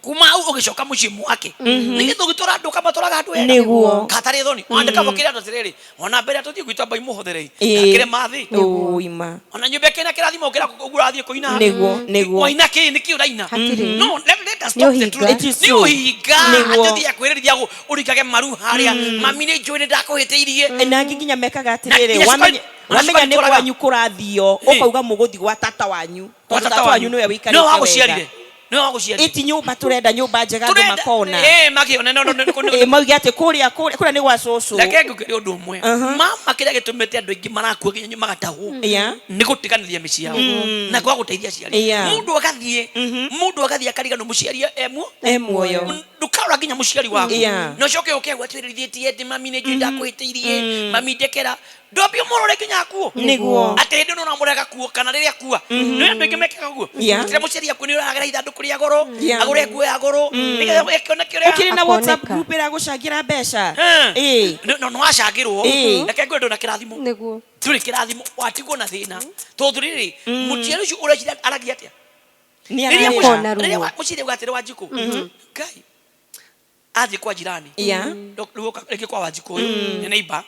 kuma au ugicoka mucimu wake nigetha ugitora ndu kama toraga andu niguo katari thoni andika mukira ndo tiriri ona mbere atuthie gwitwa bai muhotherei akire mathi ima ona nyumba kina kirathimo ukira ugurathie kuina niguo waina ki niki uraina no let us stop the truth ni uhiga atuthie kwirithia urikage maru haria mami ni njuri ndakuhiteirie na nginya mekaga atiriri wamenya ni kwanyu kurathio ukauga muguthi gwa tata wanyu niwe wikarite no waguciarire no waguciarire iti nyumba turenda nyumba njega ndu makona magiona no maugi ati kuria ni gwa cucu reke ngukiri undu umwe mama kiria gitumite andu aingi marakua nginya magatahu ni gutiganithia micii yao na kwa guteithia ciari mundu agathie akariga no muciari emwoyo ndukara nginya muciari waku no coke ukegwa twirithietie ati mami ni njenda kuhiteirie mami ndekera ndobio murore nginya akuo niguo ati ndi no namurega kuo kana riria akua no andu aingi mekaga guo tire muciari aku ni uragera ithandu kuria goro agure nguo ya goro nigetha ekona kiria ukiri na WhatsApp group ira gucangira mbeca no wacangirwo reke ngwe ndona kirathimo niguo turi kirathimo watigwo na thina tondu riri muciari ucio urecira aragia atia riria muciari ugatire Wanjiku ngai athi kwa jirani reke kwa Wanjiku ni neighbor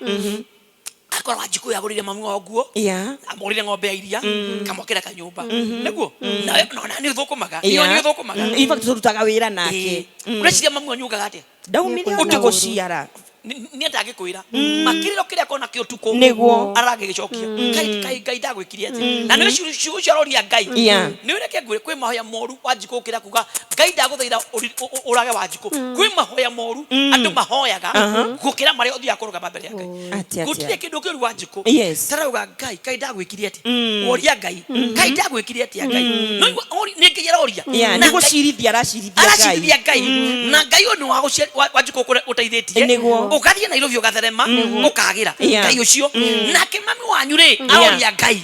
akora Wanjiku yagurire mami wa nguo amurire ng'ombe ya iria kamokera kanyumba niguo na ni thukumaga ni thukumaga in fact turutaga wira nake ureciria mami wanyu ugaga atia ndaumire utuguciara ni atagikwira makiriro kiria kona ki utuko niguo aragigicokia kai ndagwikiria ati na ni ciugo ciaroria ngai ni ureke ngwire kwi mahoya moru Wanjiku kira kuga ngai ndaguthaira urage Wanjiku kwi mahoya moru andu mahoyaga gukira mari uthia kuruga mbere ya ngai gutire kindu kiru Wanjiku tarauga ngai ndagwikiria ati oria ngai ndagwikiria ati ngai no ni nginyera oria ni gucirithia aracirithia ngai na ngai onu wa Wanjiku uteithitie ukathie Nairobi ugatherema ukagira ngai ucio nake mami wanyu ri aoria ngai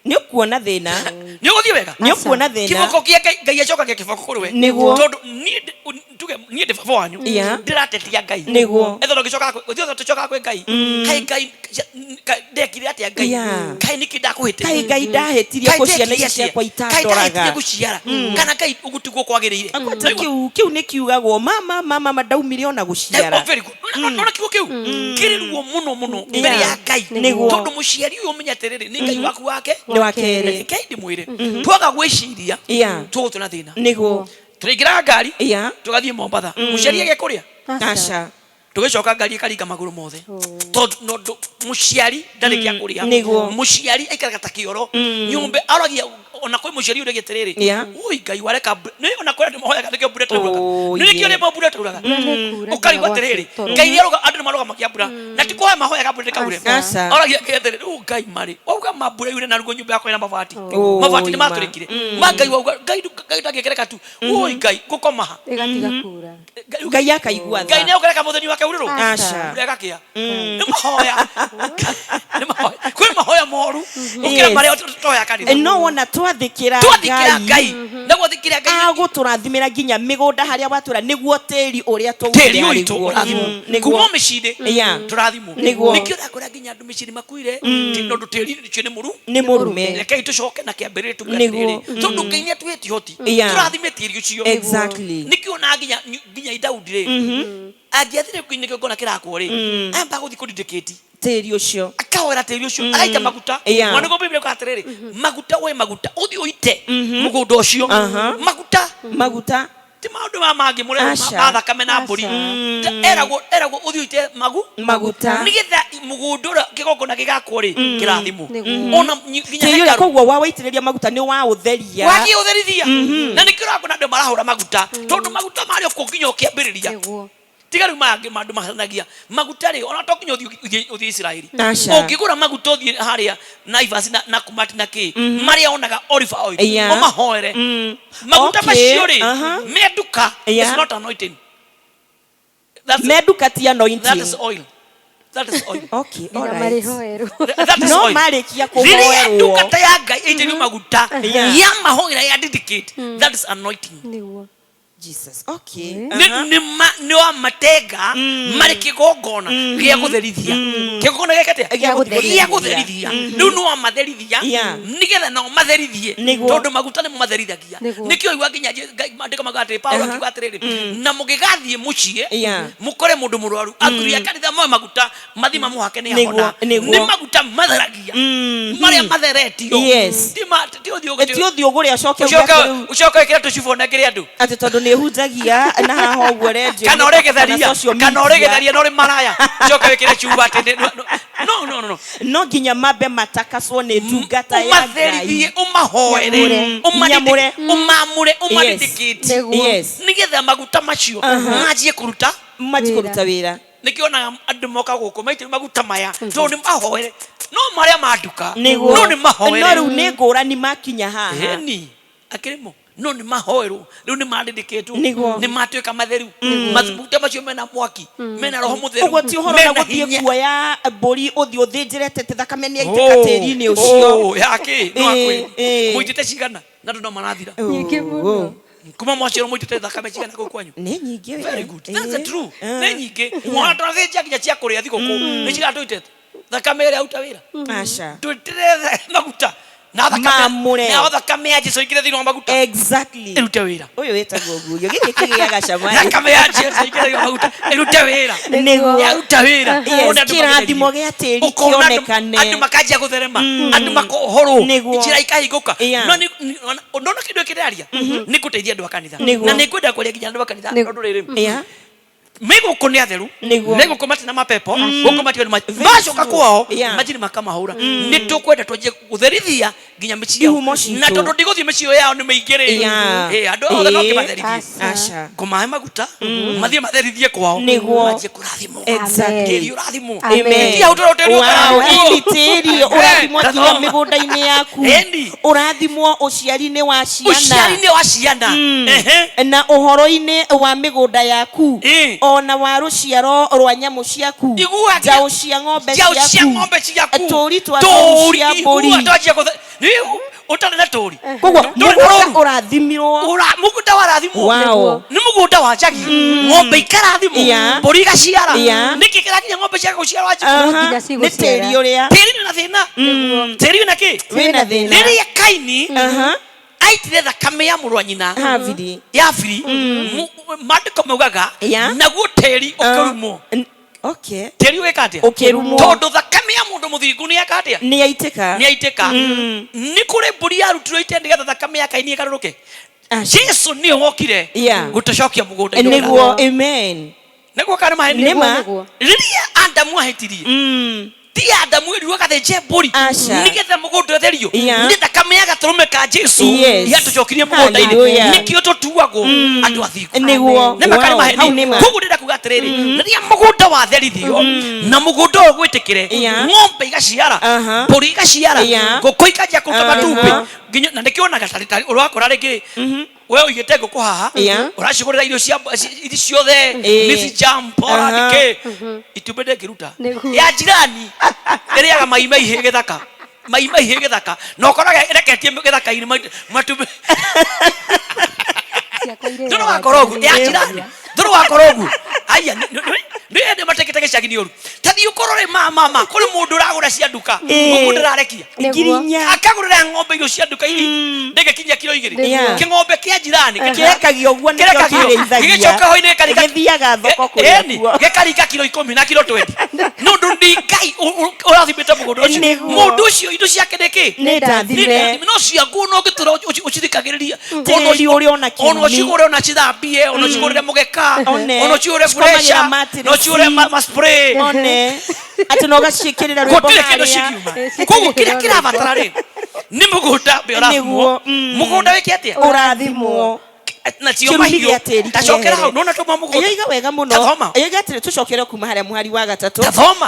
ni ukuona thina ni uguthie wega ni ukuona thina kiboko kia ngai acoka kia kiboko kuriwe tondu ni de baba wanyu ndiratetia ngai etho ngicoka uthio tucoka kwi ngai kai ndekire atia ngai kai niki ndakuhite kai ngai ndahetirie kuciana icia kwa itandoraga kai guciara kana kai ugutigwo kwagirire kiu ni kiugagwo mama ndaumire ona guciara ona kiu kiriruo muno mbere ya ngai tondu muciari uyu menyaterere ni ngai waku wake ni wakere kai ndimwire twaga gwiciria tugutu na thina niguo turigira ngari tugathie Mombasa muciari age kuria asha tugicoka ngari ikaringa maguru mothe tondu muciari ndari kia kuria muciari aikaraga ta kioro nyumbe aragia ona kwi muciari uri geterere ui ngai wareka ni ona kwi andu mahoyaga nikio mbura tauraga ni nikio ni mbura tauraga ukarigwa terere ngai ni aroga andu maroga makia mbura na ti kwa mahoyaga mbura kaure aragia geterere ngai mari wauga mambura yure na rugo nyumba yako ina mabati ni maturikire ngai wauga ngai ndagekereka tu ui ngai gukomaha igatiga kura ngai akaigua ngai ni ukareka muthoni wake uriro urega kia ni mahoya kwi mahoya moru ukira mari toya kanitha no wona twathikira ngai naguo thikira ngai aguturathimira nginya migunda haria watura niguo tiri uria tiri uitu kuma micinde turathimwo nikio ndakora nginya andu micinde makuire tondu tiri nicio ni murume rekei tucoke na kiambirire tugatiri tondu ngai ni atwiti hoti turathime tiri ucio nikio na nginya idaudire agiathire kuinike ngona kirako ri amba guthi kudidicate tiri ucio akawera tiri ucio araita maguta mwana go biblia kwatiriri maguta we maguta uthi uite mugunda ucio maguta ti maundu mangi mure mathakame na mburi erago uthi uite maguta nigetha mugunda ura kigongona gigakwo ri kirathimo ona nginya koguo wa waitiriria maguta ni wa utheria wagi utherithia na nikirako na ndo marahura maguta tondu maguta mari ko nginya ukiambiriria tigaru mandu mahanagia magutari ona tokinyo uthi Israeli ukigura maguta uthi haria Naivas na kumati na ki maria onaga olive oil o mahoere maguta macio ri meduka is not anointing meduka ti anointing that is oil okay all right that is no marikia kuhoerwo meduka ta ya ngai ite maguta ya mahoera ya dedicate that is anointing Jesus okay ni wa matega mari kigongona gia gutherithia kigongona gekatia gia gutherithia riu no wa matherithia nigetha no matherithie tondu maguta ni matherithagia nikio igwa nginya mandika magate Paulo akiuga atiriri na mugigathie mucie mukore mundu murwaru akuria kanitha moe maguta mathima muhake ni ahona ni maguta matheragia maria matheretio ti uthio guri ucoke ikira tucibo na ngiri andu ati tondu ni hunjagia na haho uguo rendio kana uregetharia no ri maraya coka wikire chuba ati no nginya mambe matakaswo ni ndungata ya ngai umahoere umamure umadidikite nigetha maguta macio manjie kuruta wira nikiona andu moka guku maitire maguta maya tondu mahoere no maria manduka no ni mahoere no riu ni ngurani makinya haha ni akirimo no ni mahoero riu ni madidiketwo ni matuika matheru maguta macio mena mwaki mena roho mutheru ugo ti horo na guthie kuoya mburi uthi uthinjirete thakame ni aiteka tiri-ini ucio yake no akwe muitite cigana na ndo marathira kuma mwaciro muitite thakame cigana guku kwanyu ni nyingi very good that's true ni nyingi mwana twathĩnja nginya cia kuria thikũ ni cigatũitete thakame ĩrĩa uta wĩra aca twĩtire maguta na thakame ya Jesu ikire thĩinĩ wa maguta exactly ĩrute wĩra ũyũ wĩtagwo nguyo gĩkĩ kĩgĩaga cama thakame ya Jesu ikire thĩinĩ wa maguta ĩrute wĩra yaruta wĩra kĩrathimo gĩa tĩri kĩonekane andũ makanjia gũtherema andũ makohorwo njĩra ikahingũka no ndona kĩndũ kĩraria nĩ gũteithia andũ a kanitha na nĩ kwenda kũrĩa nginya andũ a kanitha ũndũ rĩrĩ miguko ni atheru miguko matina mapepo guko matio ni macoka kwao majini makamahura ni tukwenda twaje gutherithia nginya micio na tondu ndiguthie micio yao ni meingire andu othe no kimatherithie aca kumahe maguta mathie matherithie kwao maje kurathimo exactly urathimo amen ya utoroteru ini tiri urathimo kinya migunda-ini yaku urathimo uciari-ini wa ciana na uhoro-ini wa migunda yaku ona wa ruciaro rwa nyamu ciaku njau cia ng'ombe ciaku turi twa cia mburi utari na turi koguo urathimirwo mugunda warathimwo ni mugunda wa njagi ng'ombe ikarathimwo mburi igaciara niki kirakinya ng'ombe ciaku guciara njagi ni tiri uria tiri na thina tiri na ki wina thina riri Kaini aitire thakame ya mũrũ wa nyina yabiri mandĩko maugaga naguo tĩri ũkĩrumwo tĩri wĩka atĩa tondũ thakame ya mũndũ mũthingu nĩ yaitĩka nĩ kũrĩ mbũri yarutirwo ite nĩgetha thakame ya Kaini ĩgarũrũke Jesu nĩ wokire gũtũcokia mũgũnda-inĩ nĩguo amen Nego kana maheni riria Adamu ahetirie ti Adamu iriwa kathe mburi nigetha mugundo therio nitha kameaga turume ka Jesu yatucokirie mugundaini nikio tutuagwo andu athiku niguo ne makari maheni kugu ndenda kuga atiriri riria mugunda wa therithio na mugunda ugwitikire ng'ombe igaciara mburi igaciara nguku ikajia kuruta matumbi nginyo na nikionaga taritari urakora ringi wewe uyete nguku haha uracigurira irio cia ciothe nisi jampora dike itubede kiruta ya jirani iriaga maima ihe githaka no koraga ireketie githaka ini matumbi ndoro wakorogu ya jirani ndoro wakorogu aya ndende mateketeke cagini oru tathi ukorore mama kuri mundu uragura cia nduka mundu ndararekia ngirinya akagurira ng'ombe irio cia nduka iri ndege kinya kilo 2 king'ombe kia jirani kirekagio guo ni gicoka hoine githiaga thoko kuria gekarika kilo 10 na kilo 20 nundu ndikai urathimite mugundu ucio mundu ucio indo ciake ndiki ni ndathime no cia nguo no gitura ucithikagiriria ono uri ona kini ono cigure ona cithambie ono cigurire mugeka ono cigure fresha no cigure maspray one ati no gacikirira rwimbo kugu kira batara ri ni mugunda be urathimwo mugunda wiki atia urathimwo na cio mahiyo tacokera hau nona tuma mugunda iga wega muno iga atire tucokere kuma haria muhari wa gatatu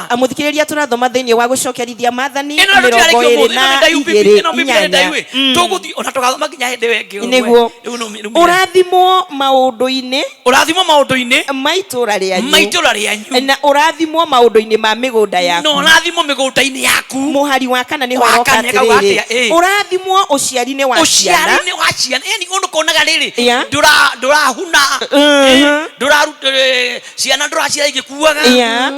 amuthikiriria turathoma thiini wa gucokerithia mathani 22 tuguthi ona tugathoma nginya hindi wengi niguo urathimwo maundu-ini maitura rianyu na urathimwo maundu-ini ma migunda yaku no urathimwo migunda-ini yaku muhari wa kana ni horoka atiriri urathimwo uciari-ini wa ciana yani undu konaga riri ndurahuna ndurarutire ciana nduraciara igikuaga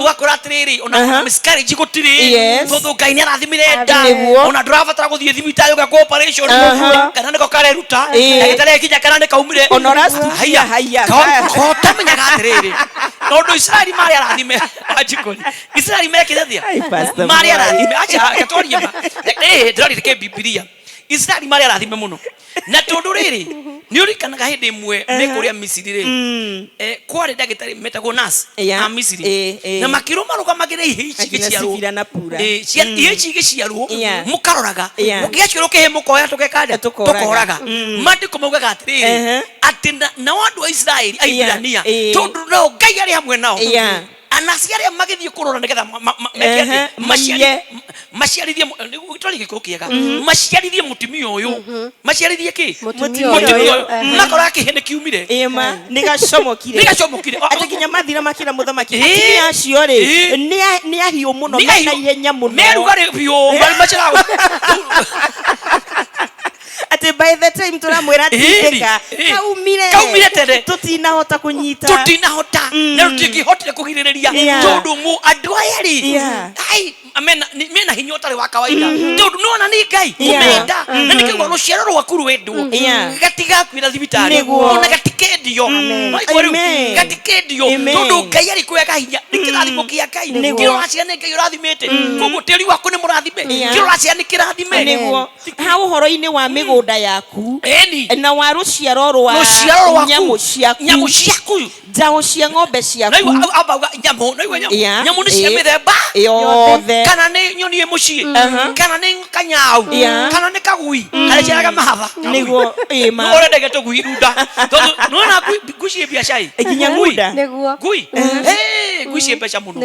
ugakora atiriri ona miscarriage gutiri tondu Ngai ni arathimire nda ona ndurabatara guthie thibitari uga operation kana niko kareruta ndagitari kinya kana nikaumire ona haya kota menyaga atiriri tondu Israeli mari arathime ajikoni Israeli mekire thia mari arathime acha katoria ndorire ke Biblia Israeli mari arathime muno na tondu riri ni urikanaga hindi imwe mekuria Misiri ri kwari ndagitari metagwo nurse a Misiri na makiruma rugamagire ihe ici giciarwo mukaroraga mugiaciro kihe mukoya tukekanda tukoraga mandiko maugaga atiriri ati na wandu wa Israeli aibirania tondu no Ngai ari hamwe nao anaciaria magithie kurora nigetha maciarithie gitwari gikuo kiega maciarithie mutimio uyu maciarithie ki mutimio nakora kihene kiumire ema nigacomokire ati kinya mathira makira muthamaki ati acio ri ni ahiu muno na ihenya muno merugari biu bali machira ate by the time turamwira tindeka kaumire tende tutinahota kunyita na rutingihotire kugiriria tondu mu andu ayari ai amena mena hinya utari wa kawaida tondu nona ni Ngai kumenda na nikigwa ruciaro rwaku rwendwo gatiga kwira thibitari ona gatikendio gatikendio tondu Ngai ari kwega hinya nikirathimo kia Ngai kiracia ni Ngai urathimite koguo tiri waku ni murathime kiracia ni kirathime niguo ha uhoro-ini wa migunda yaku na wa ruciaro rwa nyamu ciaku njaũ cia ng'ombe ciaku nyamu ni cia mithemba yothe kana ni nyoni mucii kana ni kanyau kana ni kagui kana ciaraga mahatha niguo ima ore ndege tugui runda tondu nona gucie biacara ikinya ngunda niguo gui gucie mbeca muno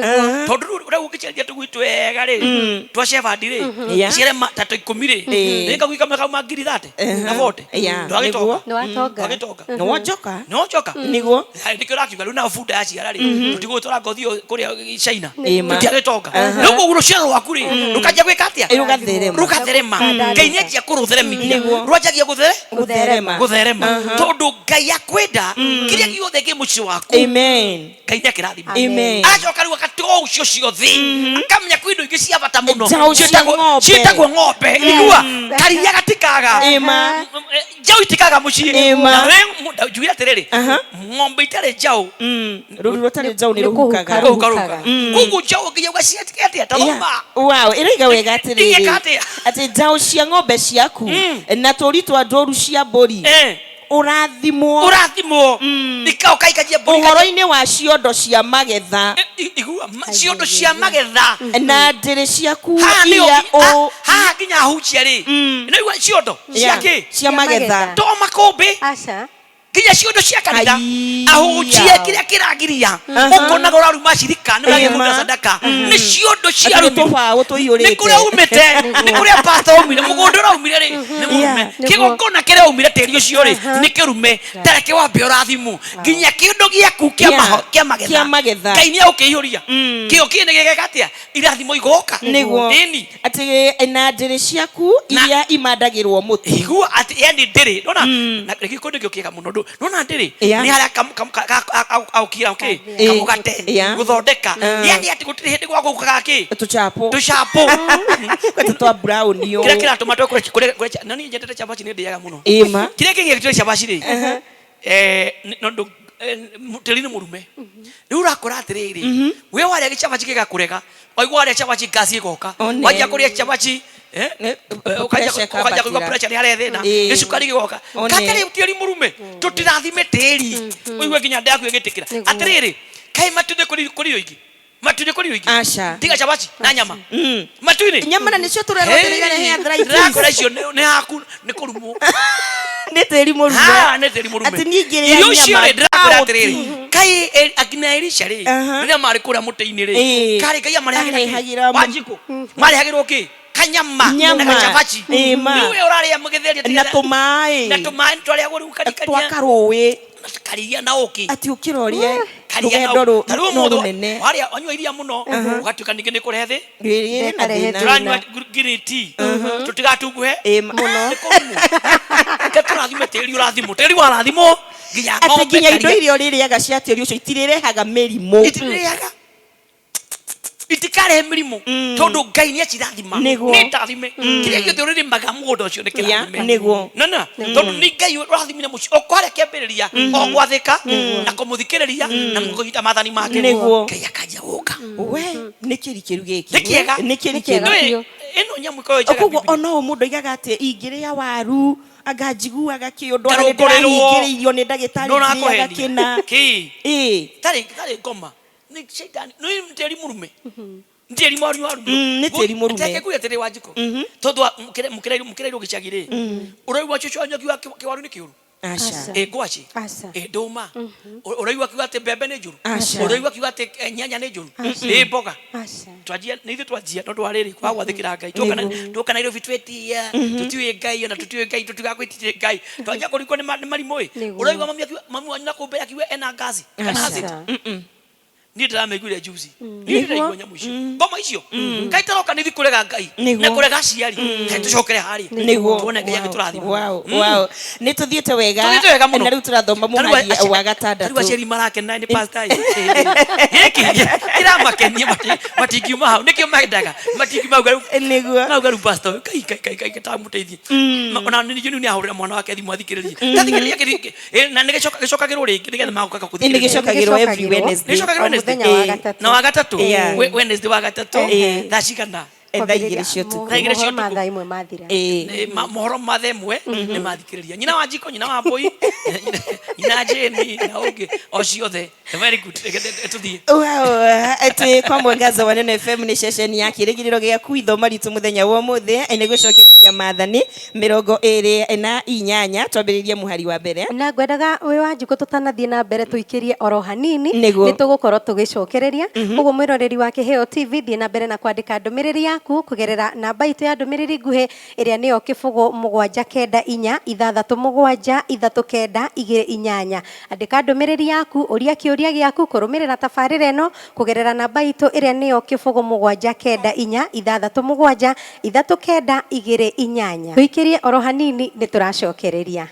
tondu reu ukiceria tugui twega ri twacebandi ri ciere tatu 10 ri nikagui kama 30 na 40 ndagitoka no wonjoka niguo ndikirakiuga riu na fuda yaciara ri tutigutwara ngothi kuria China tutiagitoka riu uruciaro rwaku ri rukaja gwika atia rugatherema Ngai ni atia kurutheremithia rwajagia gutherema tondu Ngai akwenda kiria giothe gi muci waku amen Ngai ni akirathima amen acoka riu akatoa ucio ciothe akamenya kwindo ingi cia bata muno cietagwo ng'ombe nigua karia gatikaga jau itikaga muci na we juira atiriri ng'ombe itare jau ruru tare jau ni rukaga kugu jau nginya ciatikete taroma wow iriga wega atiriri ati jau cia ng'ombe ciaku na turi twa ndoru cia mburi urathimwo ikao kaikajia uhoro-ini wa ciondo cia magetha igua ciondo cia magetha na ndiri ciaku iria haha nginya hucia ri no igua ciondo ciake cia magetha to makombe aca nginya ciondo cia kanitha ahunjie kiria kiragiria ukona goraru macirika ni uragia munda sadaka ni ciondo cia rutu ni kuria umite ni kuria pastor umire mugondo raumire ri ni murume kigokona kiria umire tiri ucio ri ni kirume tareke wambe urathimu nginya kindu giaku kia magetha Ngai ni ukiihuria kio kine gigekatia irathimo igoka niguo ati na ndiri ciaku iria imandagirwo mutu igua ati yani ndiri nona na gikundu gio kiega muno nona ndiri ni haria aukira okay kamugate guthondeka yani ati gutiri hindi gwa gukaga ki tuchapo twa brown yo kira tomato kure nani njendete chabachi ni ndiaga muno kire kingi kitire chabachi ri nondo mutelini murume ni urakora atiriri we waria gichabachi gigakurega waigwa waria chabachi gasi goka wajia kuria chabachi ukaja kuigwa pressure ni haria thina gicukari gigoka katari utieri murume tutirathime tiri uigwe nginya ndaku igitikira atiriri kai matude kuri yoigi matude kuri yoigi acha tiga chabachi na nyama matuine nyama na nicio tureroterigane hair dry rakora icio ni haku ni kurumo ni tiri murume ni tiri murume ati ningiria nyama icio ni ndakora atiriri kai akina Elisha ri rira mari kura muteini ri kari kai marehagira wajiko marehagirwo ki kanyama na chabachi niwe uraria mugetheria na tumai twaria guru karikaria twakarowe karia na oki ati ukirorie karia na mundo waria wanywa iria muno ugatuka ninge ni kurethi turanywa green tea tutigatunguhe muno katurathime tiri urathimo tiri warathimo nginya ngombe nginya indo irio ririaga cia tiri ucio itirirehaga mirimu itikare mirimu tondu Ngai ni acirathima ni tathime kiria githe uriri maga mugondo ucio ni kirathime niguo nana tondu ni Ngai urathimire mucio okware kiambiriria ogwathika na kumuthikiriria na mugita mathani make Ngai akaja guka we ni kirikiru giki ni kirikiru ino nyamu ko jaga koguo ono mundu igaga ati ingiria waru agajiguaga kiundu ingiririo ni ndagitari agakina tari ngoma ni shaitani no mteri murume mteri mwaru ni teri murume take kuya tere wajiko todo mukere gicagire uraigwa chuchu anyoki wa kiwaru ni kiuru acha gwachi doma uraigwa kiwa te bebe ne juru uraigwa kiwa te nyanya ne juru mboga twajia ni ithu twajia tondu wariri kwa gwathikira Ngai tukana iro vitwetia tutiwe Ngai na tutiwe Ngai tutigagwitire Ngai twajia kuriko ni marimoi uraigwa mami wanyu na kumbe akiwe ena gazi ni ndirameguire juzi ni ndiraigwa mwisho ngoma icio kaitaroka ni thikurega Ngai na kurega ciari tucokere hari tuone Ngai agiturathima wow ni tuthiete wega na riu turathoma muhari wa gatandatu riu aciari marake na ni pastor hiki kira makenie matingiuma hau nikio magendaga matingiuma garu niguo garu pastor kai tamuteithie ona ni ahurira mwana wake thimu athikiririe tathikiriria kirike na nigicokagirwo ringi nigetha maguka kuthikiriria nigicokagirwo every Wednesday na wagatatu Wednesday wagatatu thacigana mathaa imwe mathira mohoro mathaa imwe ni mathikiriria nyina wa Njiko nyina wa Mbui nyina Jeni na ungi ociothe very good tuthie ati kwa Mwangaza wa Nene FM ni session ya kirigiriro giaku ithoma ritu muthenya wa muthi ene gucokerithia mathani 28 twambiririe muhari wa mbere na ngwendaga we wa Njiko tutanathie na mbere tuikirie oro hanini ni tugukorwo tugicokereria uguo mwiroreri wa Kiheo TV thie na mbere na kwandika ndumiriri yaku kugerera namba itu ya ndumiriri nguhi iria niyo kibugo 794377392 andika ndumiriri yaku uria kiuria giaku kurumirira tafarira eno kugerera namba itu iria niyo kibugo 794377392 tuikirie oro hanini ni turacokereria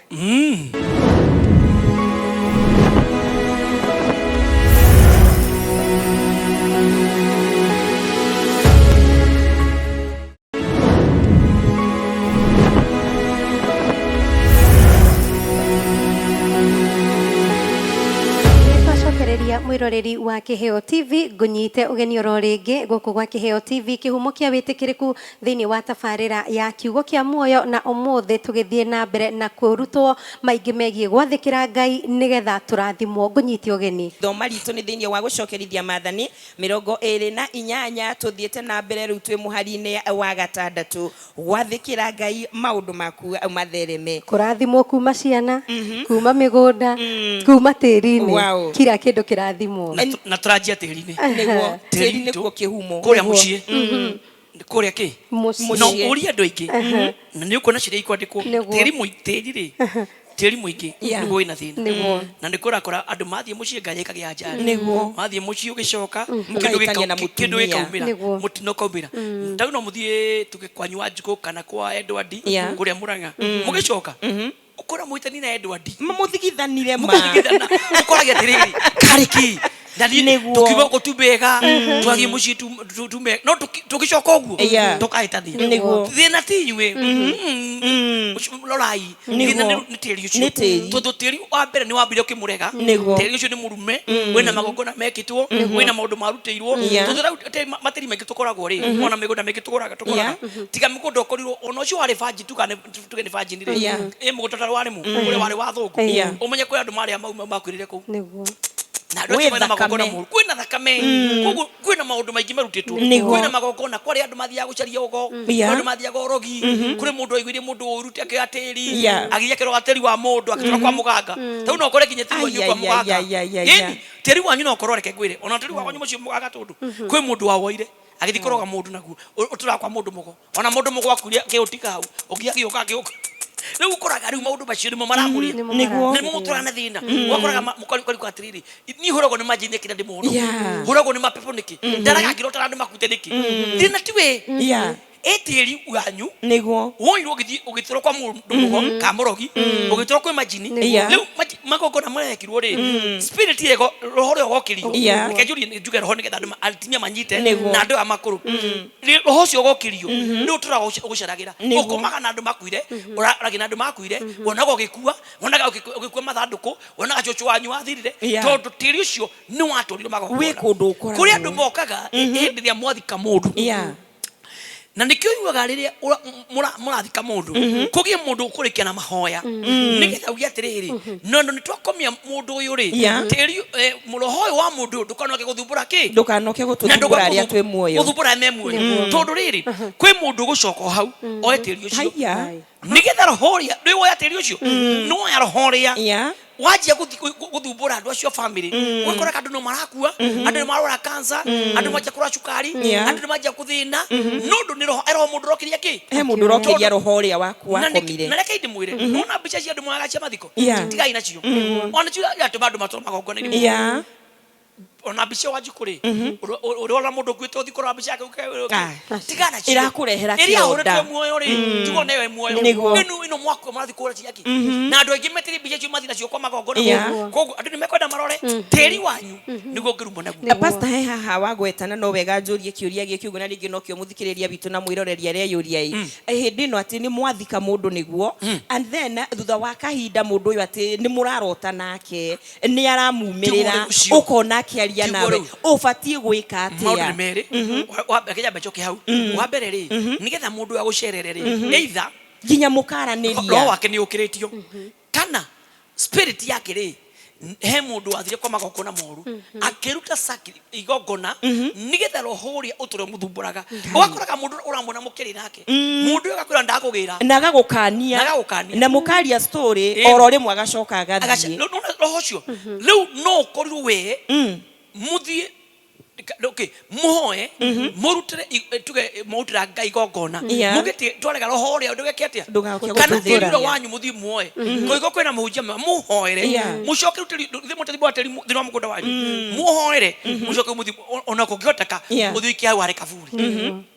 mwiroreri wa Kiheo TV ngunyite ugeni oro ringi guku gwa Kiheo TV kihumo kia witikiriku thiini wa tabarira ya kiugo kia muoyo na umuthi tugithie na mbere na kurutwo maingi megie gwathikira Ngai nigetha turathimwo ngunyite ugeni thoma ritu ni thiini wa gucokerithia maathani 28 tuthiete na mbere riu twi muhari-ini wa gatandatu gwathikira Ngai maundu maku mathereme kurathimwo kuma ciana kuma migunda kuma tiri-ini kira kindu kirathimwo na turanjia tiri-ini niguo tiri-ini niguo kihumo kuria mucii kuria ki no uria andu aingi na ni ukona ciria ikwandikwo tiri muingi niguo ina thina na ndikurakora andu mathie mucii Ngai ikagia njari niguo mathie mucii ugicoka kindu gikaumira mutino kaumira ndau no muthie tugikwanywa njugu kana kwa Edward kuria Murang'a mugicoka ukora muitani na Edward muthigithanire ukoragia tiriri kariki ndani tukiwa kutubega twathie mucii tume no tugicoka uguo tukahitania niguo thina tinywe lorai thina ni tiri ucio to tiri wa mbere ni wambire ukimurega tiri ucio ni murume wena magongona mekitwo wena maundu marutiirwo tuthira matiri mengi tukoragwo ri ona migunda mengi tukoraga tiga migunda ukorirwo ona ucio wari vanji tukane tugeni vanji ni ri mugunda wari mu uri wari wa thuku umenye kwa andu mari makwirire ku niguo na ndio kwena magongona mu kwena thakame kwena maundu maingi marutitwo kwena magongona kwari andu mathia gucaria ugo andu mathia gorogi kuri mundu aiguire mundu urute agateri agiye kero gateri wa mundu akitora kwa muganga tau no kore kinye tiri wanyu kwa muganga yeni tiri wanyu no kororeke ngwire ona tiri wanyu mucio muganga tundu kwi mundu wa woire agithikoroga mundu naguo utura kwa mundu mugo ona mundu mugo akuria kiutika hau ugia giuka riu ukoraga riu maundu macio nimo maramuria niguo nimo muturana thina ukoraga mukori kwa atiriri ni huragwo ni majini kina ndi mundu huragwo ni mapepo niki ndaraga ngirota andu makute niki thina tiwe etiri wanyu niguo woirwo ugithiro kwa mundu mugo kamurogi ugithiro kwa majini riu magogona marekirwo ri spirit yego roho ryo gokirio rekejuri njuge roho nigetha andu altimia manyite na andu amakuru roho cio gokirio ni utura gucaragira ukomaga na andu makuire uragi na andu makuire wonaga ugikua wonaga ugikua mathanduku wonaga cucu wanyu wathirire tondu tiri ucio ni waturirwo magogona kuri andu mokaga hindi ria mwathika mundu na nikiugaga riria murathika mundu kugie mundu ukurikia na mahoya nigetha ugia atiriri nondo nitwakomia mundu uyu ri tiri muroho wa mundu ndukanoke guthumbura ki ndukanoke guthumbura ria twi muoyo guthumbura me muoyo tondu riri kwi mundu gucoka hau oe tiri ucio nigetha rohoria ndi woya tiri ucio no ya rohoria wajia guthumbura andu acio family ukora andu no marakua andu no marora cancer andu majia kura cukari andu no majia kuthina nundu ni roho mundu rokiria ki mundu rokiria rohoria waku wakomire na reke ndimwire nona mbica cia andu mwagacia mathiko tigai nacio ona cio atu bandu matoma magongona ni ona mbica wajikuri urora mundu gwitwo thikora mbica yake tigana cio irakurehera kionda muoyo ri tugo newe muoyo ino mwako mathikora ciaki na andu aingi metiri mbica cio mathina cio kwa magongona koguo andu ni mekwenda marore tiri wanyu niguo ngirumbo naguo pastor he haha wagwetana no wega njurie kiuria giki uguo na ringi no kio muthikiriria bitu na mwiroreri aria yuria hindi no ati ni mwathika mundu niguo and then thutha wa kahinda mundu uyu ati ni murarota nake ni aramumirira ukona kiaria nawe ufatie gwika atia maundu meri wabekeja bechoke hau wa mbere ri nigetha mundu agucerere ri either ginya mukaraniria roho wake ni ukiritio kana spirit yake ri he mundu wathire kwa magongona moru akiruta saki igongona nigetha roho uria uture muthumburaga ugakoraga mundu uramona mukiri nake mundu agakwira ndakugira na agagukania na mukaria story oro rimwe agacoka agathie roho cio riu no korirwo we muthie okay muhoe murutire tuge mutira Ngai gongona mugiti twarega roho ria ndugeke atia kana thiro wanyu muthie muoe koigo kwena muhunjia muhoere mucoke rutiri thimotari bwateri thiro mugunda wanyu muhoere mucoke muthie ona kungihoteka muthike hau are kavuri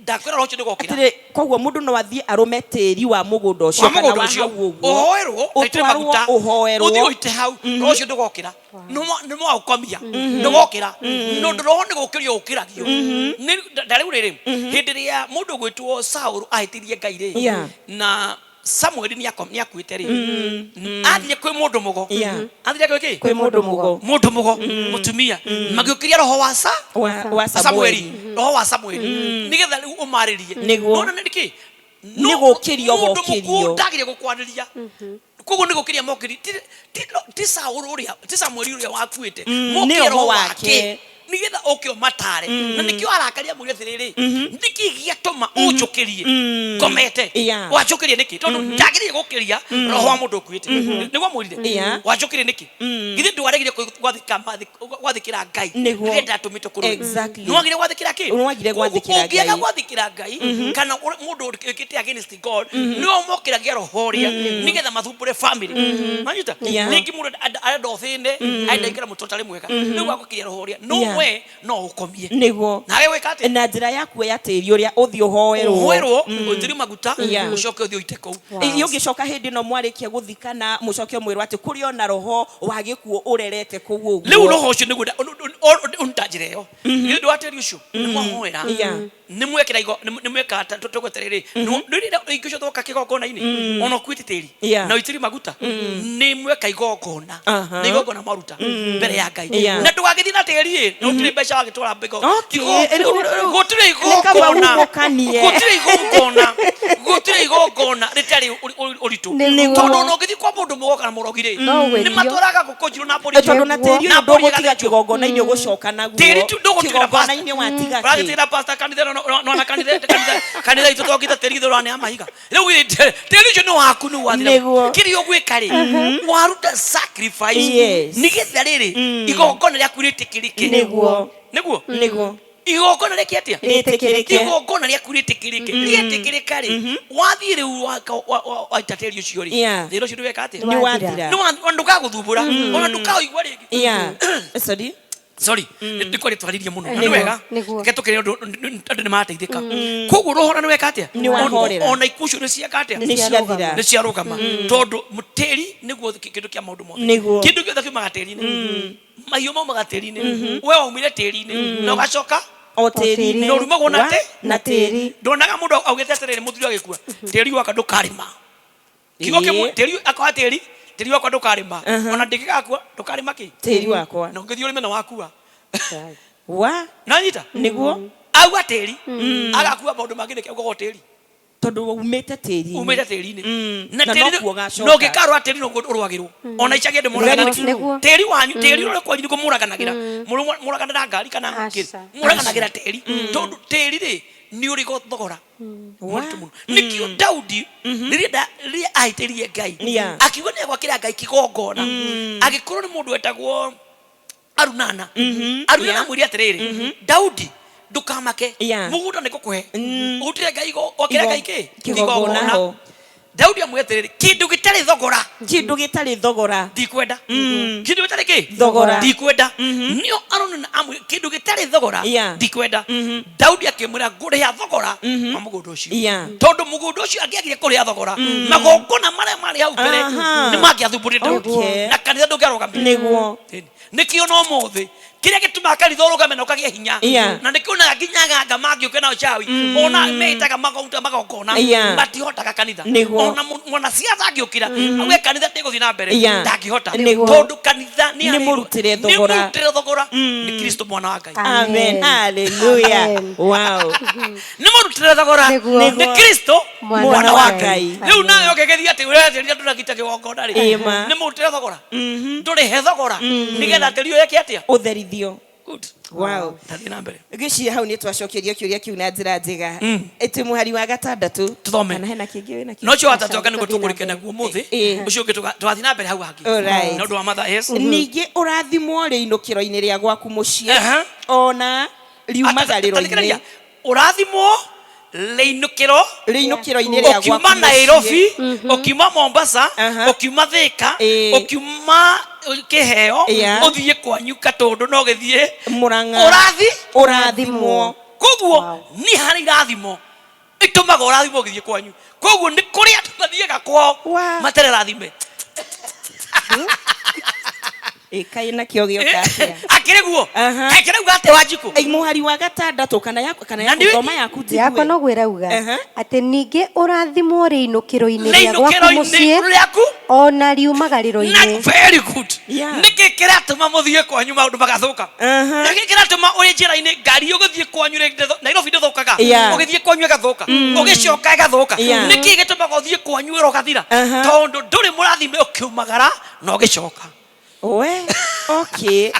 ndakwira roho ndugokira atire koguo mundu no athie arume tiri wa mugunda ucio kana wa hau uguo oherwo aitire maguta uthie uite hau roho ndugokira no mwakomia ndugokira no roho ukirio ukiragio ni ndari urire hindi ria mundu gwitwo Saul ahitirie Ngai ri na Samuel ni akuite ri athie kwi mundu mugo athie kwi mundu mugo mutumia magiukiria roho wa Samuel roho wa Samuel nigetha umaririe nona niki nigukirio bokirio ndagire gukwaniria koguo nigukiria mokiri ti Samuel uria wakuite mokiro wake nigetha okio matare na nikio arakaria muri athiriri niki giatuma ujukirie komete wajukirie niki tondu ndagirie gukiria roho wa mundu kwite niguo mwirire wajukirie niki githi ndwaregire gwathikira Ngai ngenda atumite kuru no agire gwathikira ki ungiaga gwathikira Ngai kana mundu ukite against God no mokiragia roho ria nigetha mathumbure family manyita niki mundu arendo thinde aenda ikira mutotari mwega niguo agukiria roho ria no we no ukomie niguo nawe wekate na njira yaku ya tiri uria uthio hoerwo uthiri maguta ucoke uthio iteko ungicoka hindi no mwarikia guthikana mucoke mwirwa ati kurio na roho wa gikuo urerete kuguo riu roho ucio niguo untajireo ndio ateri ucio ni mwahoera ni mwekira igo ni mweka tugweterere no ingico thoka kigongona-ini ono kwititiri na itiri maguta ni mweka igongona ni igongona maruta mbere ya Ngai na ndugagithii na tiri no tiri mbeca wagitwara mbego gutire igongona ritari uritu tondu no ngithi kwa mundu mugo kana murogire ni matwaraga gukonjiro na mburi tondu na tiri no ndugutiga kigongona-ini ugucoka naguo tiri tu ndugutiga kigongona-ini watiga ragitira pastor kanitha no na kanitha itu twagita tiri thoro ne amahiga riu tiri ucio no waku ni wathira kiri ogwika ri waruta sacrifice nigetha riri igongona ryaku ritikirike niguo igongona rikiatia igongona ryaku ritikirika ri wathie riu wa itateri ucio ri thiro ucio ndweka ati ni wathira no ndukaguthumbura ona ndukaigwa ringi sorry ndikore twaririe muno ni wega getukire andu ni mateithika koguo roho ni weka atia ona ikusho ni cia katia ni cia rugama tondu muteri niguo kindu kia maundu mothe kindu giothe kiumaga tiri-ini mahiu maumaga tiri-ini we waumire tiri-ini na ugacoka o tiri-ini no rumagwo na tiri ndonaga mundu augite atiriri muthuri agikua tiri waka ndukarima kigo kimwe tiri akwa tiri wakwa ndukarima ona ndikigakua ndukarima ki tiri wakwa na ngithio rimena wakua wa nanyita niguo agwa tiri agakua maundu mangine kiugo tiri tondu umete tiri-ini na tiri no gikarwa tiri no urwagirwo ona icagie ndu muraganagira tiri wanyu tiri uri kwanyu niko muraganagira muraganira ngari kana muraganagira tiri tondu tiri ri ni uri gothogora nikio Daudi riria aitirie Ngai akiuga ni gwakira Ngai kigongona agikorwo ni mundu wetagwo Arunana mwiri atiriri Daudi ndukamake mugunda nikukuhe utire Ngai gwakira Ngai kigongona Daudi amweterere kindu gitari thogora ndikwenda kindu gitari ki thogora ndikwenda nio Aruna amwe kindu gitari thogora ndikwenda Daudi akimwira nguriha thogora wa mugunda ucio tondu mugunda ucio angiagire kuriha thogora magongona maria mari hau mbere ni mangiathumburire Daudi na kanitha ndungiarugamire niguo nikio no mothe kiria gituma kanitha urugame na ukagia hinya na nikionaga nginyaga anga mangiuke na uchawi ona metaga magongona matihotaga kanitha ona mwana ciatha angiukira auge kanitha ndiguthi na mbere ndangihota tondu kanitha ni murutire thogora ni Kristo mwana wa Ngai amen haleluya wow ni murutire thogora ni Kristo mwana wa Ngai riu nayo ngegethia ati uretheria nduragita kigongona ri ni murutire thogora ndurihe thogora nigetha terio yake atia utherithio good wow tathi na mbere gici hau ni twacokeria kiuria kiu na njira njega eti muhari wa gatandatu tuthome kana hena kingi wena kingi no cio atatoka niguo tukurikana naguo muthi ucio ungi twathi na mbere hau hangi no ndu wa matha yes ningi urathimwo riinukiro-ini ria gwaku mucii ona riumagariro-ini urathimwo riinukiro-ini ria gwaku ukiuma Nairobi ukiuma Mombasa ukiuma Thika ukiuma Kiheo uthie kwanyu Katundu no githie Murang'a urathimwo koguo ni hari irathimo itumaga urathimo githie kwanyu koguo ni kuria tumathiega kwao matere rathime kaina kio gioka akire guo akire gate Wanjiku muhari wa gatandatu kana ya thoma yaku ti yako no gwirauga ati ninge urathimwo ri inukiro-ini ria gwaku mucii ona riumagarirwo-ini. Very good. Niki kiratuma muthie kwanyu maundu magathuka niki kiratuma uri njira-ini ngari uguthie kwanyu Nairobi nduthukaga ugithie kwanyu igathuka ugicoka igathuka niki gituma uthie kwanyu wira ugathira tondu nduri murathime ukiumagara na ugicoka. Okay.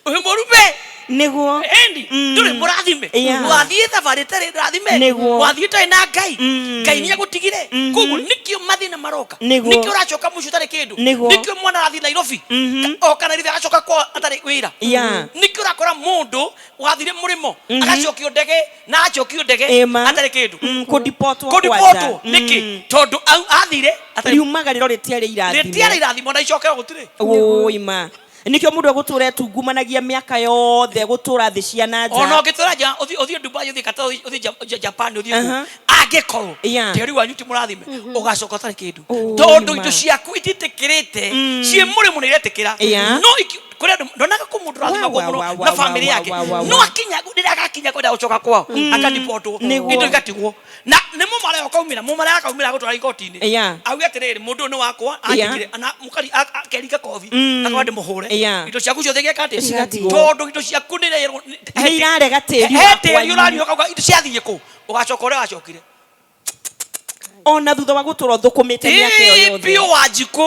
Uyu murume niguo endi nduri murathime wathie thabari tari rathime wathie tari na Ngai ni agutigire kugu nikio mathina maroka nikio uracoka mucu tari kindu nikio mwana rathi Nairobi okana rithe agacoka kwa atari wira nikio urakora mundu wathire murimo agacokio ndege na acokio ndege atari kindu kudipotwo niki tondu athire riumagariro ritiari irathimo na icokera gutire ima nikio mundu agutura tungumanagia miaka yothe gutura thi cia nanja ona ngitura uthie Dubai uthie Qatar uthie Japan uthie angikorwo teri wanyu ti murathime ugacoka tari kindu tondu indo ciaku ititikirite cie murimo ni iretikira no kuria ndonaga ko mundu rathima ko muno na family yake no akinya ndira gakinya kwenda gucoka kwao akadipotwo indo igatigwo na nimo mara akaumira gutwara igoti-ini auge atiriri mundu ni wakwa anjigire ana mukari akerika kothi akaba ndimuhure indo ciaku ciothe gekate tondu indo ciaku ni irarega tiri yurani ukauga indo ciathie ku ugacoka uri gacokire ona thutha wa gutura thukumite miaka iyo yothe pio Wanjiku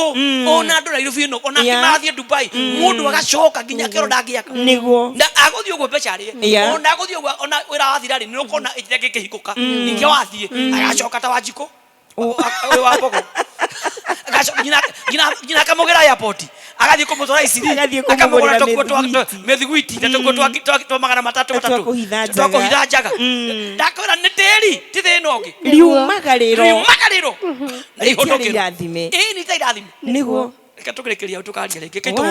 ona ndura Nairobi no ona kimathie Dubai mundu agacoka nginya kero ndangiaka niguo na aguthie ugo becari ona aguthie ona wira wathira ri nukona itheke kihikuka ninge wathie agacoka ta Wanjiku we wa boko agacoka ngina kamugera airport agathie kumutwara iciri akamugora tokwo methiguiti tokwo magana matatu twakuhitha njaga ndakwira ni tiri ti thino ngi riumagariro na ihonokero irathime ni ta irathime niguo reka tukirekeria tukaria ringi kaito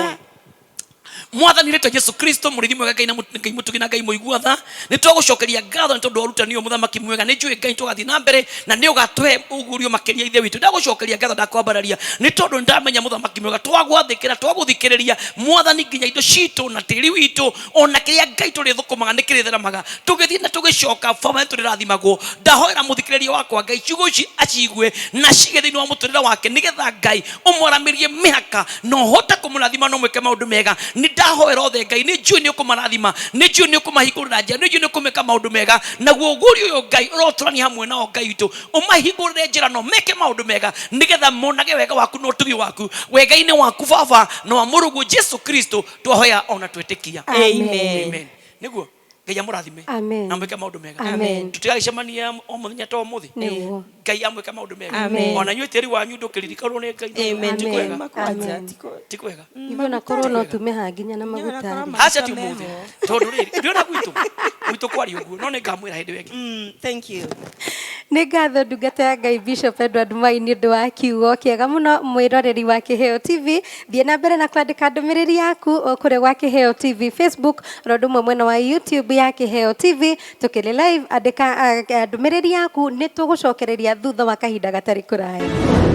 mwathani ritwa Yesu Kristo murithi mwega Ngai mutugina Ngai muigua tha ni twagucokeria ngatho ni tondu arutani muthambaki mwega ni njui Ngai tugathi na mbere na ni ugatwe ugurio makiria ithe witu ndagucokeria ngatho ndakwambararia ni tondu ndamenya muthambaki mwega twagwathikira twaguthikiriria mwathani nginya indo citu na tiri witu ona kiria Ngai turi thukumaga ni kiritheramaga tugithii na tugicoka baba turi rathimagwo ndahoera muthikiriria wakwa Ngai ciugo ici aciigue na cigethe-ini wa muturira wake nigetha Ngai umwaramirie mihaka no hota kumurathima no mwike maundu mega ni ndahoera othe Ngai ni njui ni ukumarathima ni njui ni ukumahingurira njia ni njui ni ukumeka maundu mega naguo uguri uyu Ngai uroturania hamwe nao Ngai witu umahingurire njira no meke maundu mega nigetha monage wega waku no tugi waku wega-ini waku baba no wa murugu Yesu Kristo twahoya ona twetikia amen niguo Ngai amurathime na mwike maundu mega tutigagicemania o muthenya ta umuthi Ngai amwike maundu mega ona nyue tiri wanyu ndukiririkanwo ni Ngai tikwega ibo na korwo no tume hanginya na maguta acha ti umuthi tondu riri ndiona gwitu kwari uguo no ni ngamwira hindi wengi thank you nĩ ngatho ndungata ya Ngai Bishop Edward Mai nĩ ũndũ wa kiugo kĩega mũno mwĩroreri wa Kĩheo TV thiĩ na mbere na kwandĩka ndũmĩrĩri yaku kũrĩa gwa Kĩheo TV Facebook na ũndũ ũmwe mwena wa YouTube ya Kĩheo TV tũkĩrĩ live andĩka ndũmĩrĩri yaku nĩ tũgũcokereria thutha wa kahinda gatarĩ kũraya.